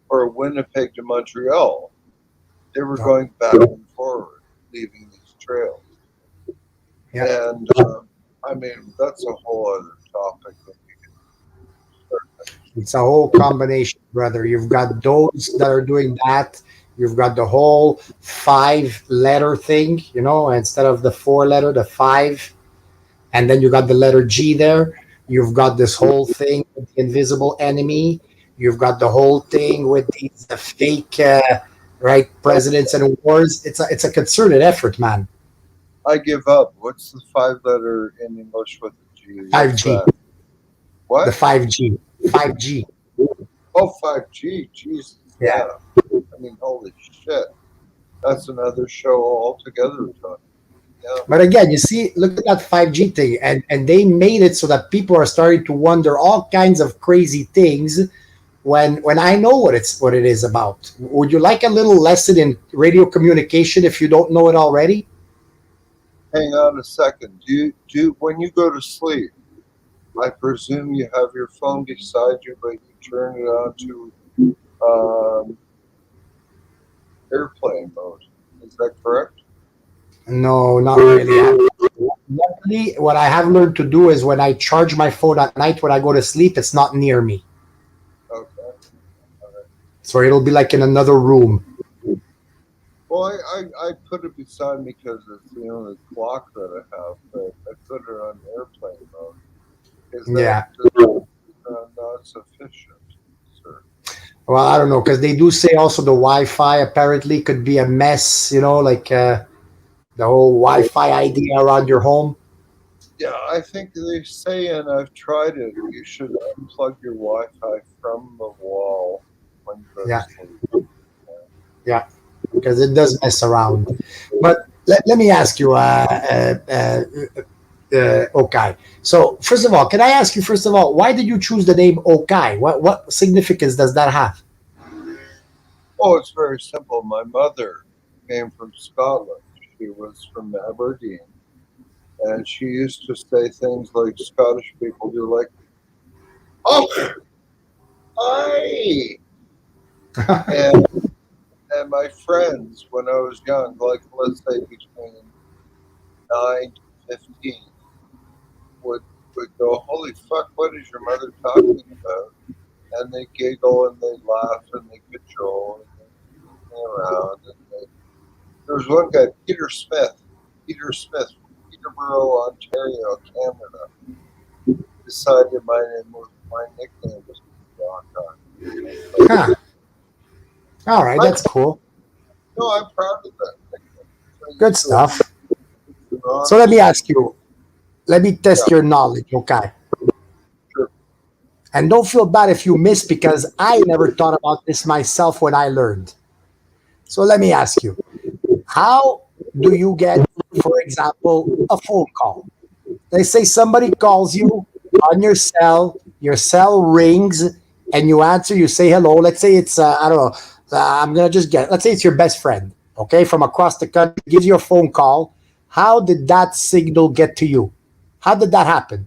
or Winnipeg to Montreal. They were going back and forward, leaving these trails. Yeah. And I mean, that's a whole other topic that we can start. It's a whole combination, brother. You've got those that are doing that. You've got the whole 5-letter thing, instead of the 4-letter, the 5. And then you got the letter G there. You've got this whole thing with the invisible enemy. You've got the whole thing with these fake, presidents and wars. It's a concerted effort, man. I give up. What's the 5-letter in English with the G? 5G. What? The 5G. 5G. Oh, 5G. Jesus. Yeah. I mean, holy shit. That's another show altogether, Tony. Yeah. But again, you see, look at that 5G thing, and they made it so that people are starting to wonder all kinds of crazy things when I know what it is about. Would you like a little lesson in radio communication if you don't know it already? Hang on a second. Do you when you go to sleep, I presume you have your phone beside you, but you turn it on to airplane mode. Is that correct? No, not really. Luckily, what I have learned to do is when I charge my phone at night when I go to sleep, it's not near me. Okay. So it'll be like in another room. Well, I put it beside me because it's the only clock that I have, but I put it on airplane mode. Is that not sufficient, sir? Well, I don't know, because they do say also the Wi-Fi apparently could be a mess, like the whole Wi-Fi idea around your home. Yeah, I think they say, and I've tried it, you should unplug your Wi-Fi from the wall when you go to sleep. Yeah, because it does mess around. But let me ask you, Okai. So, first of all, can I ask you, why did you choose the name Okai? What significance does that have? Oh, it's very simple. My mother came from Scotland. She was from Aberdeen. And she used to say things like Scottish people do, like, oh, hi. and my friends, when I was young, like let's say between 9 to 15, would go, holy fuck, what is your mother talking about? And they giggle and they laugh and they cajole and they go around. And there was one guy, Peter Smith Peterborough, Ontario, Canada, decided my nickname was John Don. Huh. All right, that's cool. No, I'm proud of that nickname. Good stuff. Ron, So let me ask you, let me test your knowledge, okay? Sure. And don't feel bad if you miss, because I never thought about this myself when I learned. So let me ask you, how do you get, for example, a phone call? They say somebody calls you on your cell rings, and you answer, you say hello. Let's say it's, I don't know, I'm going to just get, let's say it's your best friend, okay, from across the country, gives you a phone call. How did that signal get to you? How did that happen?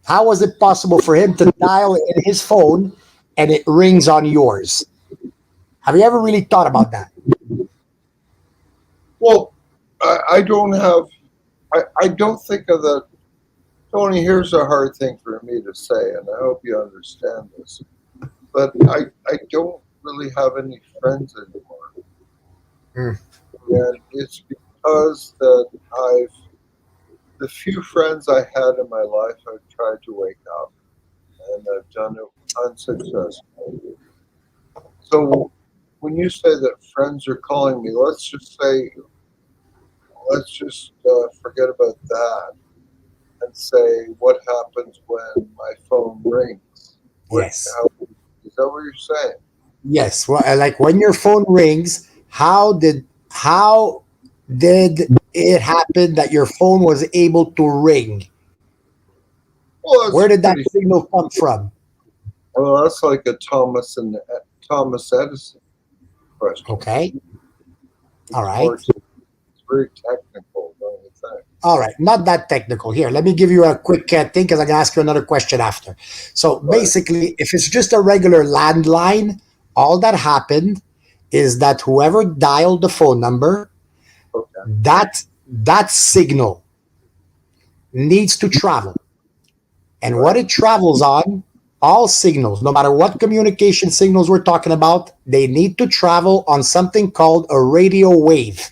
How was it possible for him to dial in his phone and it rings on yours? Have you ever really thought about that? Well, I don't have, I don't think of that. Tony, here's a hard thing for me to say, and I hope you understand this. But I don't really have any friends anymore. Mm. And it's because that the few friends I had in my life, I've tried to wake up, and I've done it unsuccessfully. So when you say that friends are calling me, let's just forget about that and say what happens when my phone rings. Yes. Is that what you're saying? Yes. Well, like when your phone rings, how did it happen that your phone was able to ring? Well, it's Where did that pretty. signal come from? Well, that's like a Thomas Edison question. Okay. All It's right. more it's very technical, don't you think? All right. Not that technical. Here, let me give you a quick thing, because I can ask you another question after. So Right. basically, if it's just a regular landline, all that happened is that whoever dialed the phone number, Okay. that signal needs to travel. And what Right. it travels on, all signals, no matter what communication signals we're talking about, they need to travel on something called a radio wave.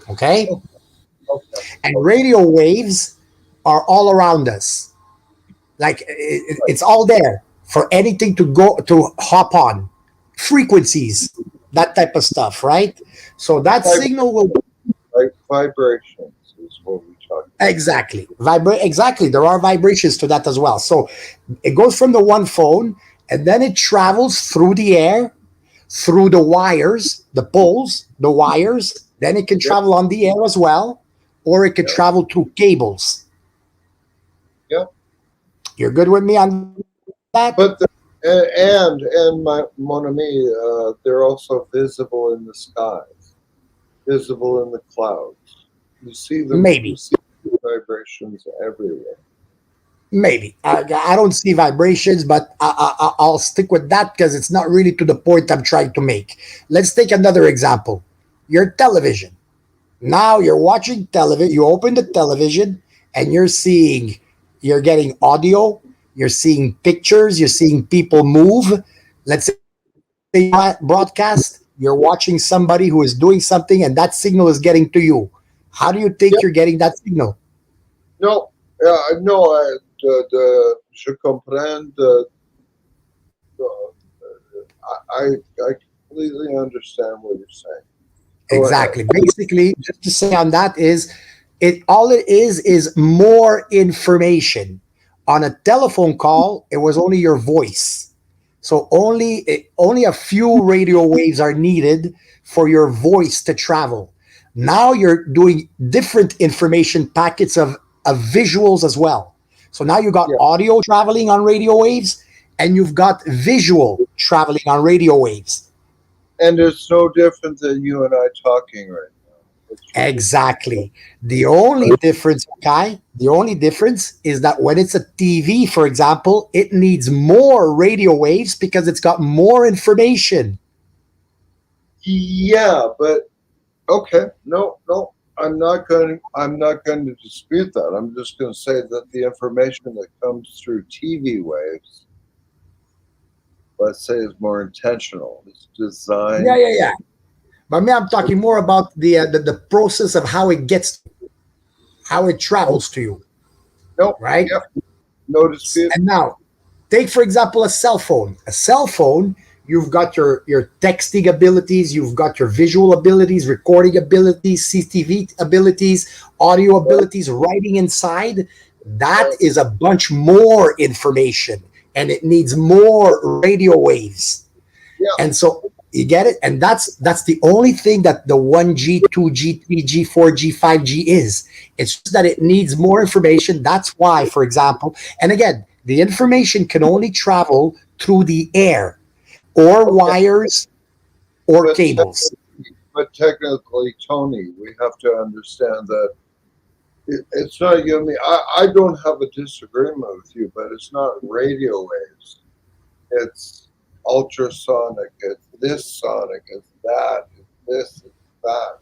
Okay? Okay. And radio waves are all around us. Like it's all there for anything to go to hop on. Frequencies, that type of stuff, right? So that signal will Like vibrations is what we talk about. exactly vibrate. Exactly, there are vibrations to that as well. So it goes from the one phone, and then it travels through the air, through the wires, the poles, the wires. Then it can Yep. travel on the air as well, or it could Yep. travel through cables. Yep. You're good with me on that? But and my mon ami, they're also visible in the skies, visible in the clouds. You see them. Maybe. You see the vibrations everywhere. Maybe. I don't see vibrations, but I'll stick with that because it's not really to the point I'm trying to make. Let's take another example. Your television. Now you're watching television, you open the television, and you're getting audio, you're seeing pictures, you're seeing people move. Let's say broadcast, you're watching somebody who is doing something, and that signal is getting to you. How do you think Yep. you're getting that signal? No, no, je comprends. I completely understand what you're saying. Go ahead. Exactly. Basically, just to say on that is it all it is more information. On a telephone call, it was only your voice. So only a few radio waves are needed for your voice to travel. Now you're doing different information packets of visuals as well. So now you got Yeah. audio traveling on radio waves, and you've got visual traveling on radio waves. And it's no different than you and I talking right now. It's really- Exactly. The only difference, okay, the only difference is that when it's a TV, for example, it needs more radio waves because it's got more information. Yeah, but okay, no, I'm not going to dispute that. I'm just going to say that the information that comes through TV waves, let's say, is more intentional. It's designed. Yeah. But me, I'm talking more about the process of how it travels to you, Nope. right? Yep. No dispute. And now, take for example a cell phone. A cell phone, you've got your texting abilities, you've got your visual abilities, recording abilities, CCTV abilities, audio abilities, writing inside. That is a bunch more information, and it needs more radio waves. Yeah. And so you get it, and that's the only thing that the 1G, 2G, 3G, 4G, 5G is. It's just that it needs more information. That's why, for example, and again, the information can only travel through the air or wires or But cables. But technically, Tony, we have to understand that it's not you and me. I don't have a disagreement with you, but it's not radio waves. It's ultrasonic. It's this sonic. It's that. It's this. It's that.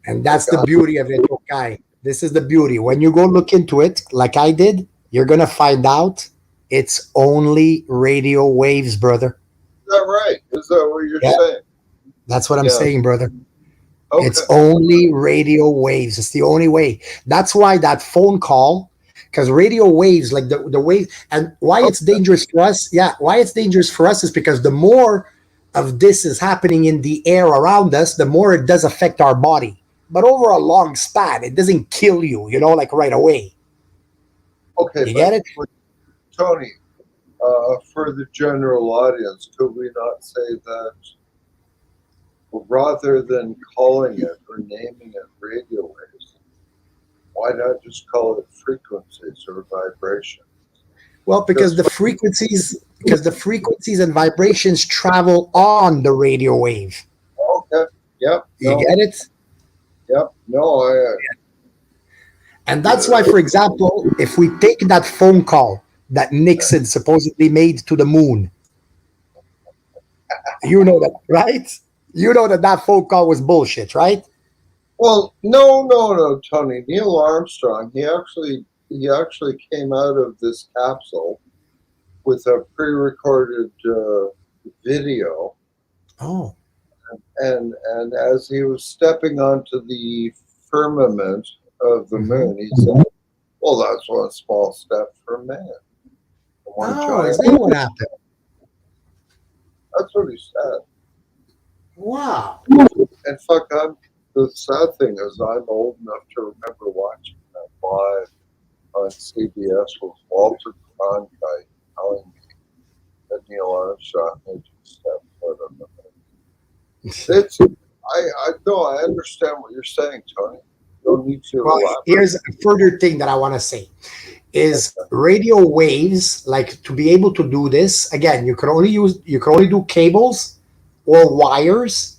And that's the beauty of it, okay? This is the beauty. When you go look into it, like I did, you're going to find out it's only radio waves, brother. Is that right? Is that what you're Yeah. saying? That's what I'm Yeah. saying, brother. Okay. It's only radio waves. It's the only way. That's why that phone call, because radio waves, like the wave, and why it's dangerous for us. Yeah, why it's dangerous for us is because the more of this is happening in the air around us, the more it does affect our body. But over a long span, it doesn't kill you, like right away. Okay. You get it? Tony, for the general audience, could we not say that rather than calling it or naming it radio waves, why not just call it frequencies or vibrations? Well, because the frequencies and vibrations travel on the radio wave. Okay. Yep. You No, get it? yep. No, And that's why, for example, if we take that phone call that Nixon supposedly made to the moon, you know that, right? You know that phone call was bullshit, right? well, no, Tony. Neil Armstrong, he actually came out of this capsule with a pre-recorded video, Oh, and as he was stepping onto the firmament of the moon, he said, "Well, that's one small step for man, one is giant." that what happened? That's what he said. Wow. And fuck, the sad thing is I'm old enough to remember watching that live on CBS with Walter Cronkite telling me that Neil Armstrong had to step foot on the moon. It's I understand what you're saying, Tony. You don't need to Well, elaborate. here's a further thing that I want to say is radio waves, like to be able to do this, again, you can only do cables or wires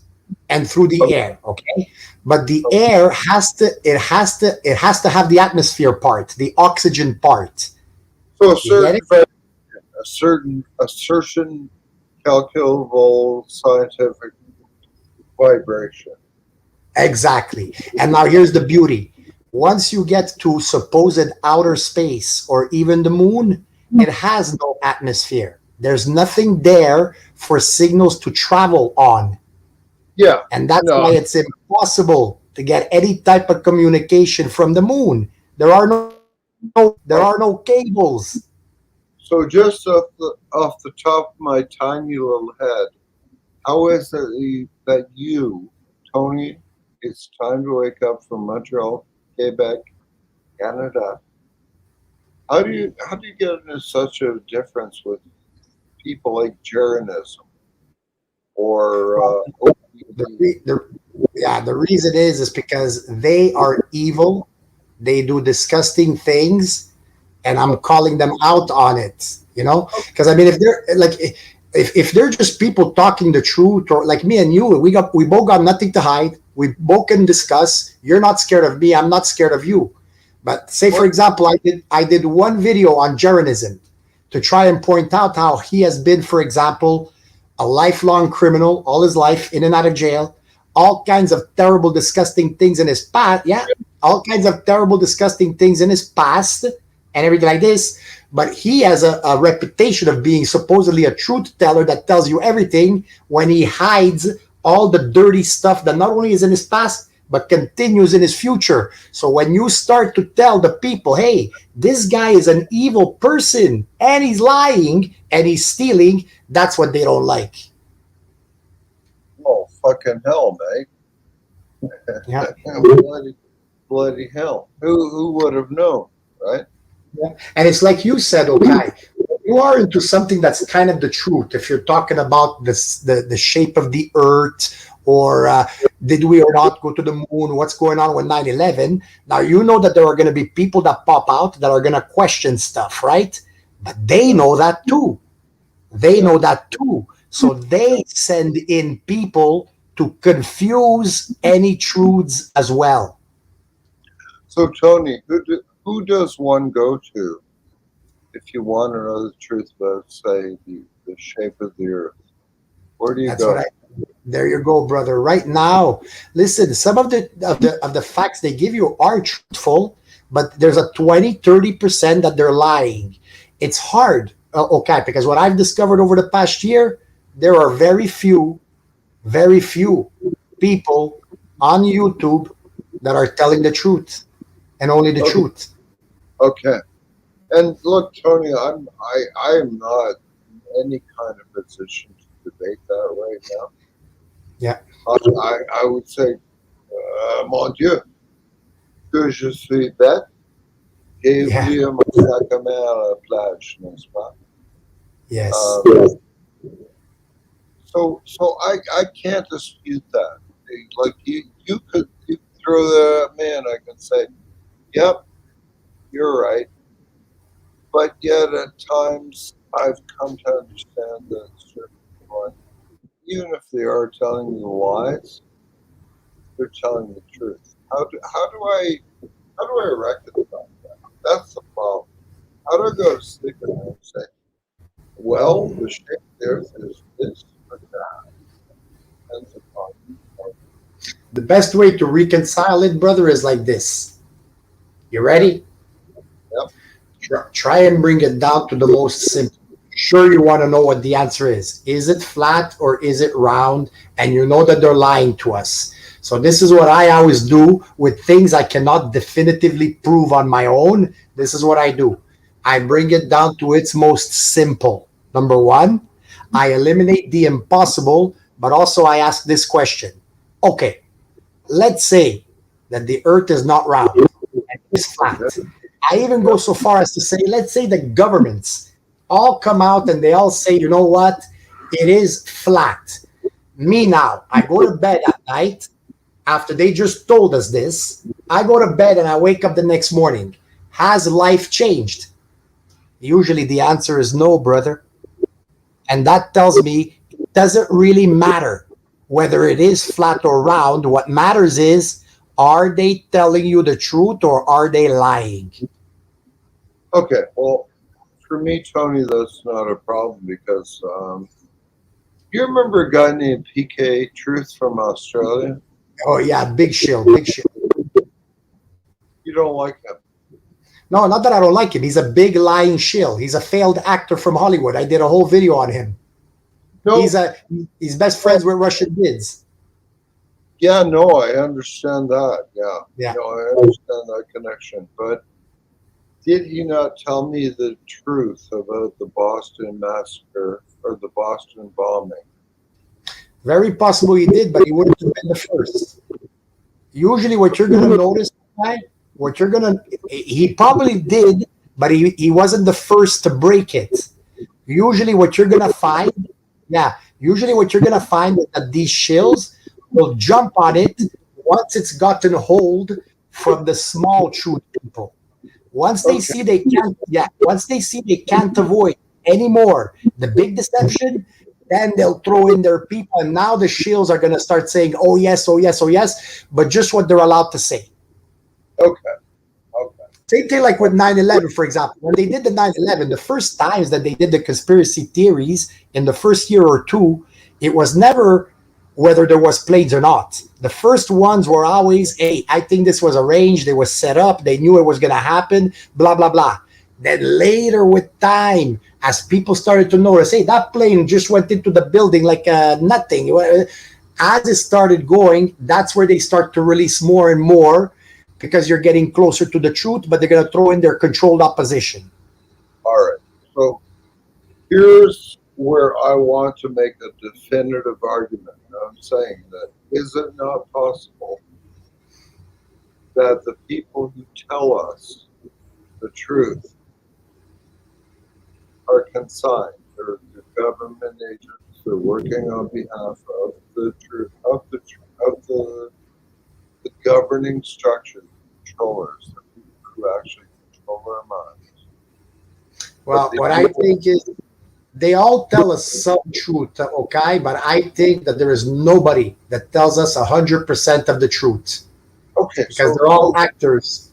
and through the air, okay? But the air has to have the atmosphere part, the oxygen part. So get a certain calculable scientific vibration. Exactly. And now here's the beauty. Once you get to supposed outer space or even the moon, it has no atmosphere. There's nothing there for signals to travel on. Yeah. And that's No. why it's impossible to get any type of communication from the moon. There are no cables. So just off the top of my tiny little head, how is it that you, Tony, it's time to wake up from Montreal, Quebec, Canada? How do you get into such a difference with people like Jeranism or The reason is because they are evil. They do disgusting things, and I'm calling them out on it. Because I mean, if they're like, if they're just people talking the truth, or like me and you, we both got nothing to hide. We both can discuss. You're not scared of me. I'm not scared of you. But say, for example, I did one video on Jeranism to try and point out how he has been, for example, a lifelong criminal all his life, in and out of jail, all kinds of terrible, disgusting things in his past. Yeah, all kinds of terrible, disgusting things in his past and everything like this. But he has a reputation of being supposedly a truth teller that tells you everything when he hides all the dirty stuff that not only is in his past, but continues in his future. So when you start to tell the people, hey, this guy is an evil person and he's lying and he's stealing, that's what they don't like. Oh, fucking hell, mate. Yeah. bloody hell. Who would have known, right? And it's like you said, okay, you are into something that's kind of the truth. If you're talking about the shape of the earth, or did we or not go to the moon, what's going on with 9/11, now you know that there are going to be people that pop out that are going to question stuff, right? But they know that too. They know that too. So they send in people to confuse any truths as well. So, Tony, who does one go to if you want to know the truth about, say, the shape of the earth? Where do you That's go? There you go, brother. Right now, listen, some of the facts they give you are truthful, but there's a 20-30% that they're lying. It's hard, okay, because what I've discovered over the past year, there are very few people on YouTube that are telling the truth and only the truth. Okay. And look, Tony, I am not in any kind of position to debate that right now. Yeah. I would say, mon Dieu, que je suis bête, et Yeah. oublié mon sac à main à la plage, n'est-ce pas? Yes. So I can't dispute that. Like you could throw that at me and I can say, yep, you're right. But yet at times I've come to understand that certain people, even if they are telling you lies, they're telling the truth. How do I rectify that? That's the problem. How do I go to sleep at night and say, well, the shape of the earth is this or that? That's the problem. The best way to reconcile it, brother, is like this. You ready? Yep. Try and bring it down to the most simple. Sure, you want to know what the answer is. Is it flat or is it round? And you know that they're lying to us. So this is what I always do with things I cannot definitively prove on my own. This is what I do. I bring it down to its most simple. Number one, I eliminate the impossible, but also I ask this question. Okay, let's say that the earth is not round and it's flat. I even go so far as to say, let's say the governments all come out and they all say, you know what? It is flat. Me now, I go to bed at night after they just told us this. I go to bed and I wake up the next morning. Has life changed? Usually the answer is no, brother. And that tells me it doesn't really matter whether it is flat or round. What matters is, are they telling you the truth or are they lying? Okay, well, for me, Tony, that's not a problem because you remember a guy named PK Truth from Australia? Oh yeah, big shield, big shield. You don't like him. No, not that I don't like him. He's a big lying shill. He's a failed actor from Hollywood. I did a whole video on him. No, He's best friends with Russian kids. yeah, no, I understand that. Yeah, Yeah. no, I understand that connection. But did he not tell me the truth about the Boston massacre or the Boston bombing? Very possible he did, but he wouldn't have been the first. Usually what you're going to notice, he probably did, but he wasn't the first to break it. Usually what you're going to find is that these shills will jump on it once it's gotten hold from the small truth people. Once they see they can't avoid anymore the big deception, then they'll throw in their people, and now the shills are going to start saying, oh yes, oh yes, oh yes, but just what they're allowed to say. Okay. Same thing like with 9/11, for example. When they did the 9/11, the first times that they did the conspiracy theories in the first year or two, it was never whether there was planes or not. The first ones were always, hey, I think this was arranged, it was set up, they knew it was going to happen, blah, blah, blah. Then later with time, as people started to notice, hey, that plane just went into the building like nothing. as it started going, that's where they start to release more and more because you're getting closer to the truth, but they're going to throw in their controlled opposition. All right. So here's where I want to make a definitive argument. I'm saying that is it not possible that the people who tell us the truth are consigned? They're the government agents. They're working on behalf of the truth, of the governing structure, the controllers, the people who actually control our minds. Well, what I think is they all tell us some truth, okay? But I think that there is nobody that tells us 100% of the truth Okay, because so they're all actors.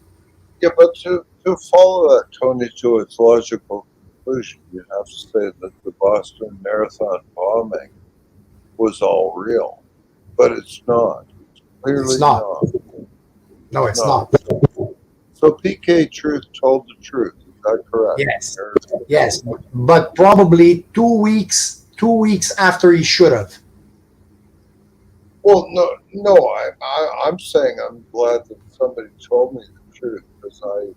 yeah, but to follow that, Tony, to its logical conclusion, you have to say that the Boston Marathon bombing was all real, but it's not. It's clearly It's not. No, it's not. So PK Truth told the truth. Is that correct? Yes. Yes, but probably 2 weeks after he should have. Well, no. I'm saying I'm glad that somebody told me the truth because I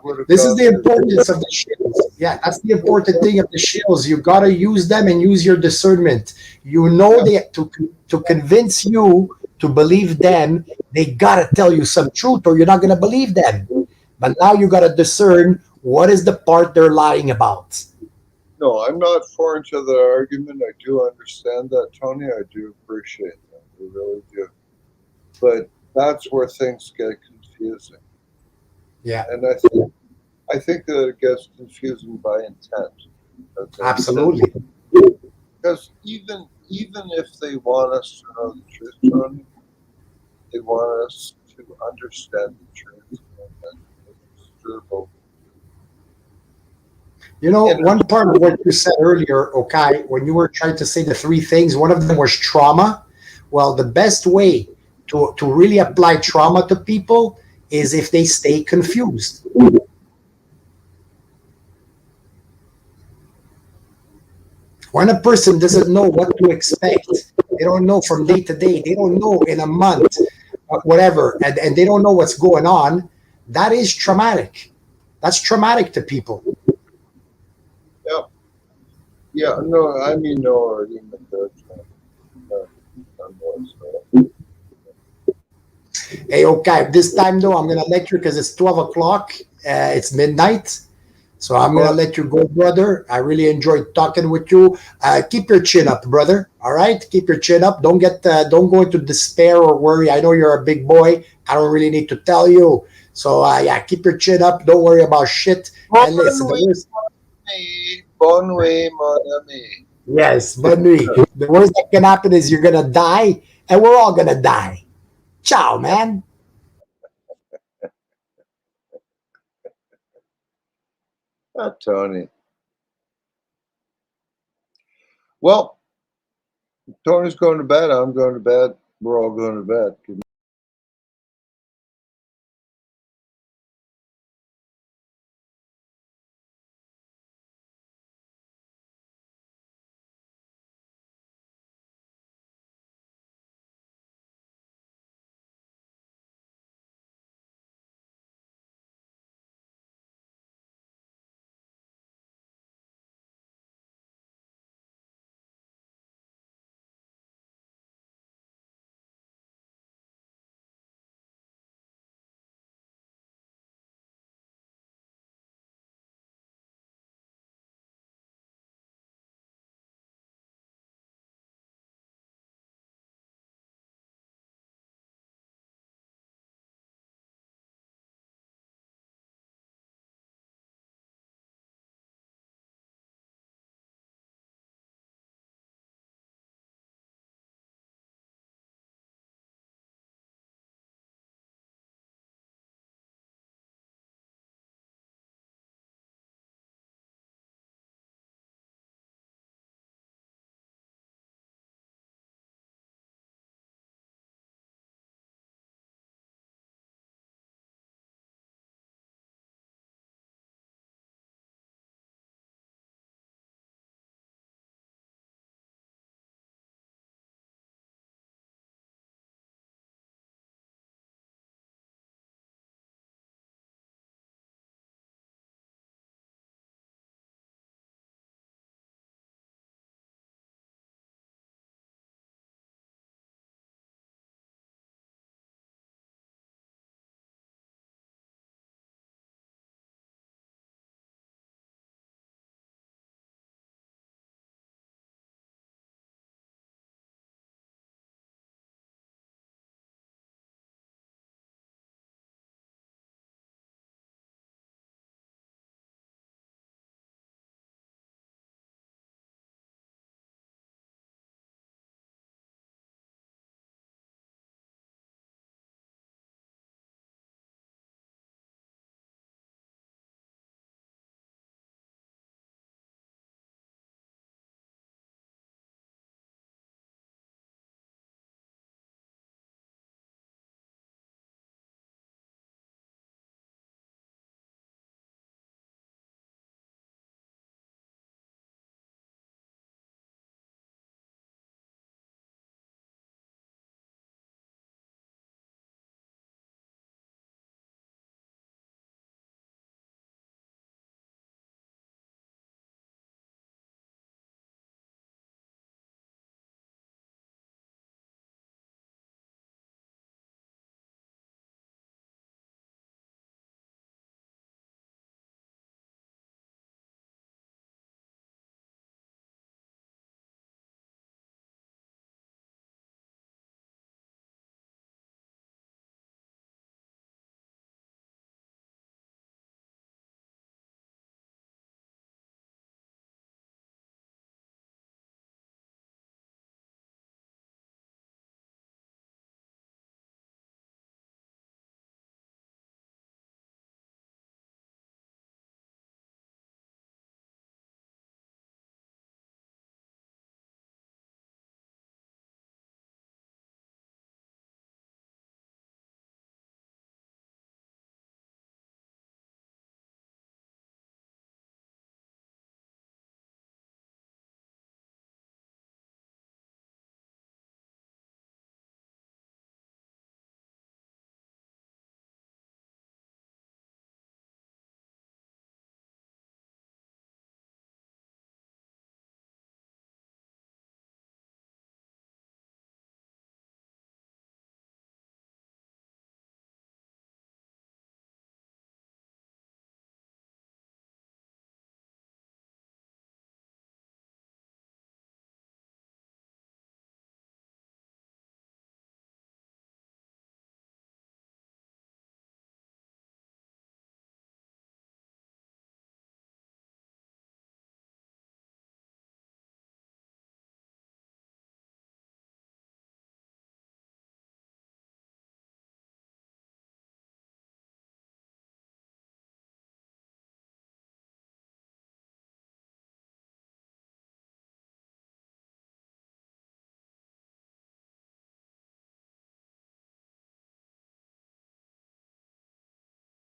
would have. This is the importance of the shills. Yeah, that's the important thing of the shills. You got to use them and use your discernment. You know, they to convince you to believe them, they got to tell you some truth or you're not going to believe them. But now you got to discern what is the part they're lying about. No, I'm not foreign to the argument. I do understand that, Tony. I do appreciate that. I really do. But that's where things get confusing. Yeah. And I think that it gets confusing by intent. Absolutely. Because even if they want us to know the truth, Tony, they want us to understand the truth and it's durable. You know, one part of what you said earlier, okay, when you were trying to say the three things, one of them was trauma. Well, the best way to really apply trauma to people is if they stay confused. When a person doesn't know what to expect, they don't know from day to day, they don't know in a month, whatever, and they don't know what's going on, that is traumatic. That's traumatic to people. Yeah, no, I mean no argument there. Hey, okay, this time though, I'm gonna let you because it's 12 o'clock. It's midnight. So I'm gonna let you go, brother. I really enjoyed talking with you. Keep your chin up, brother. All right, keep your chin up. Don't go into despair or worry. I know you're a big boy. I don't really need to tell you. So yeah, keep your chin up. Don't worry about shit. And listen, Bon nuit, mon ami. yes, bonne nuit. The worst that can happen is you're gonna die, and we're all gonna die. Ciao, man. Tony. Well, Tony's going to bed. I'm going to bed. We're all going to bed. Good night.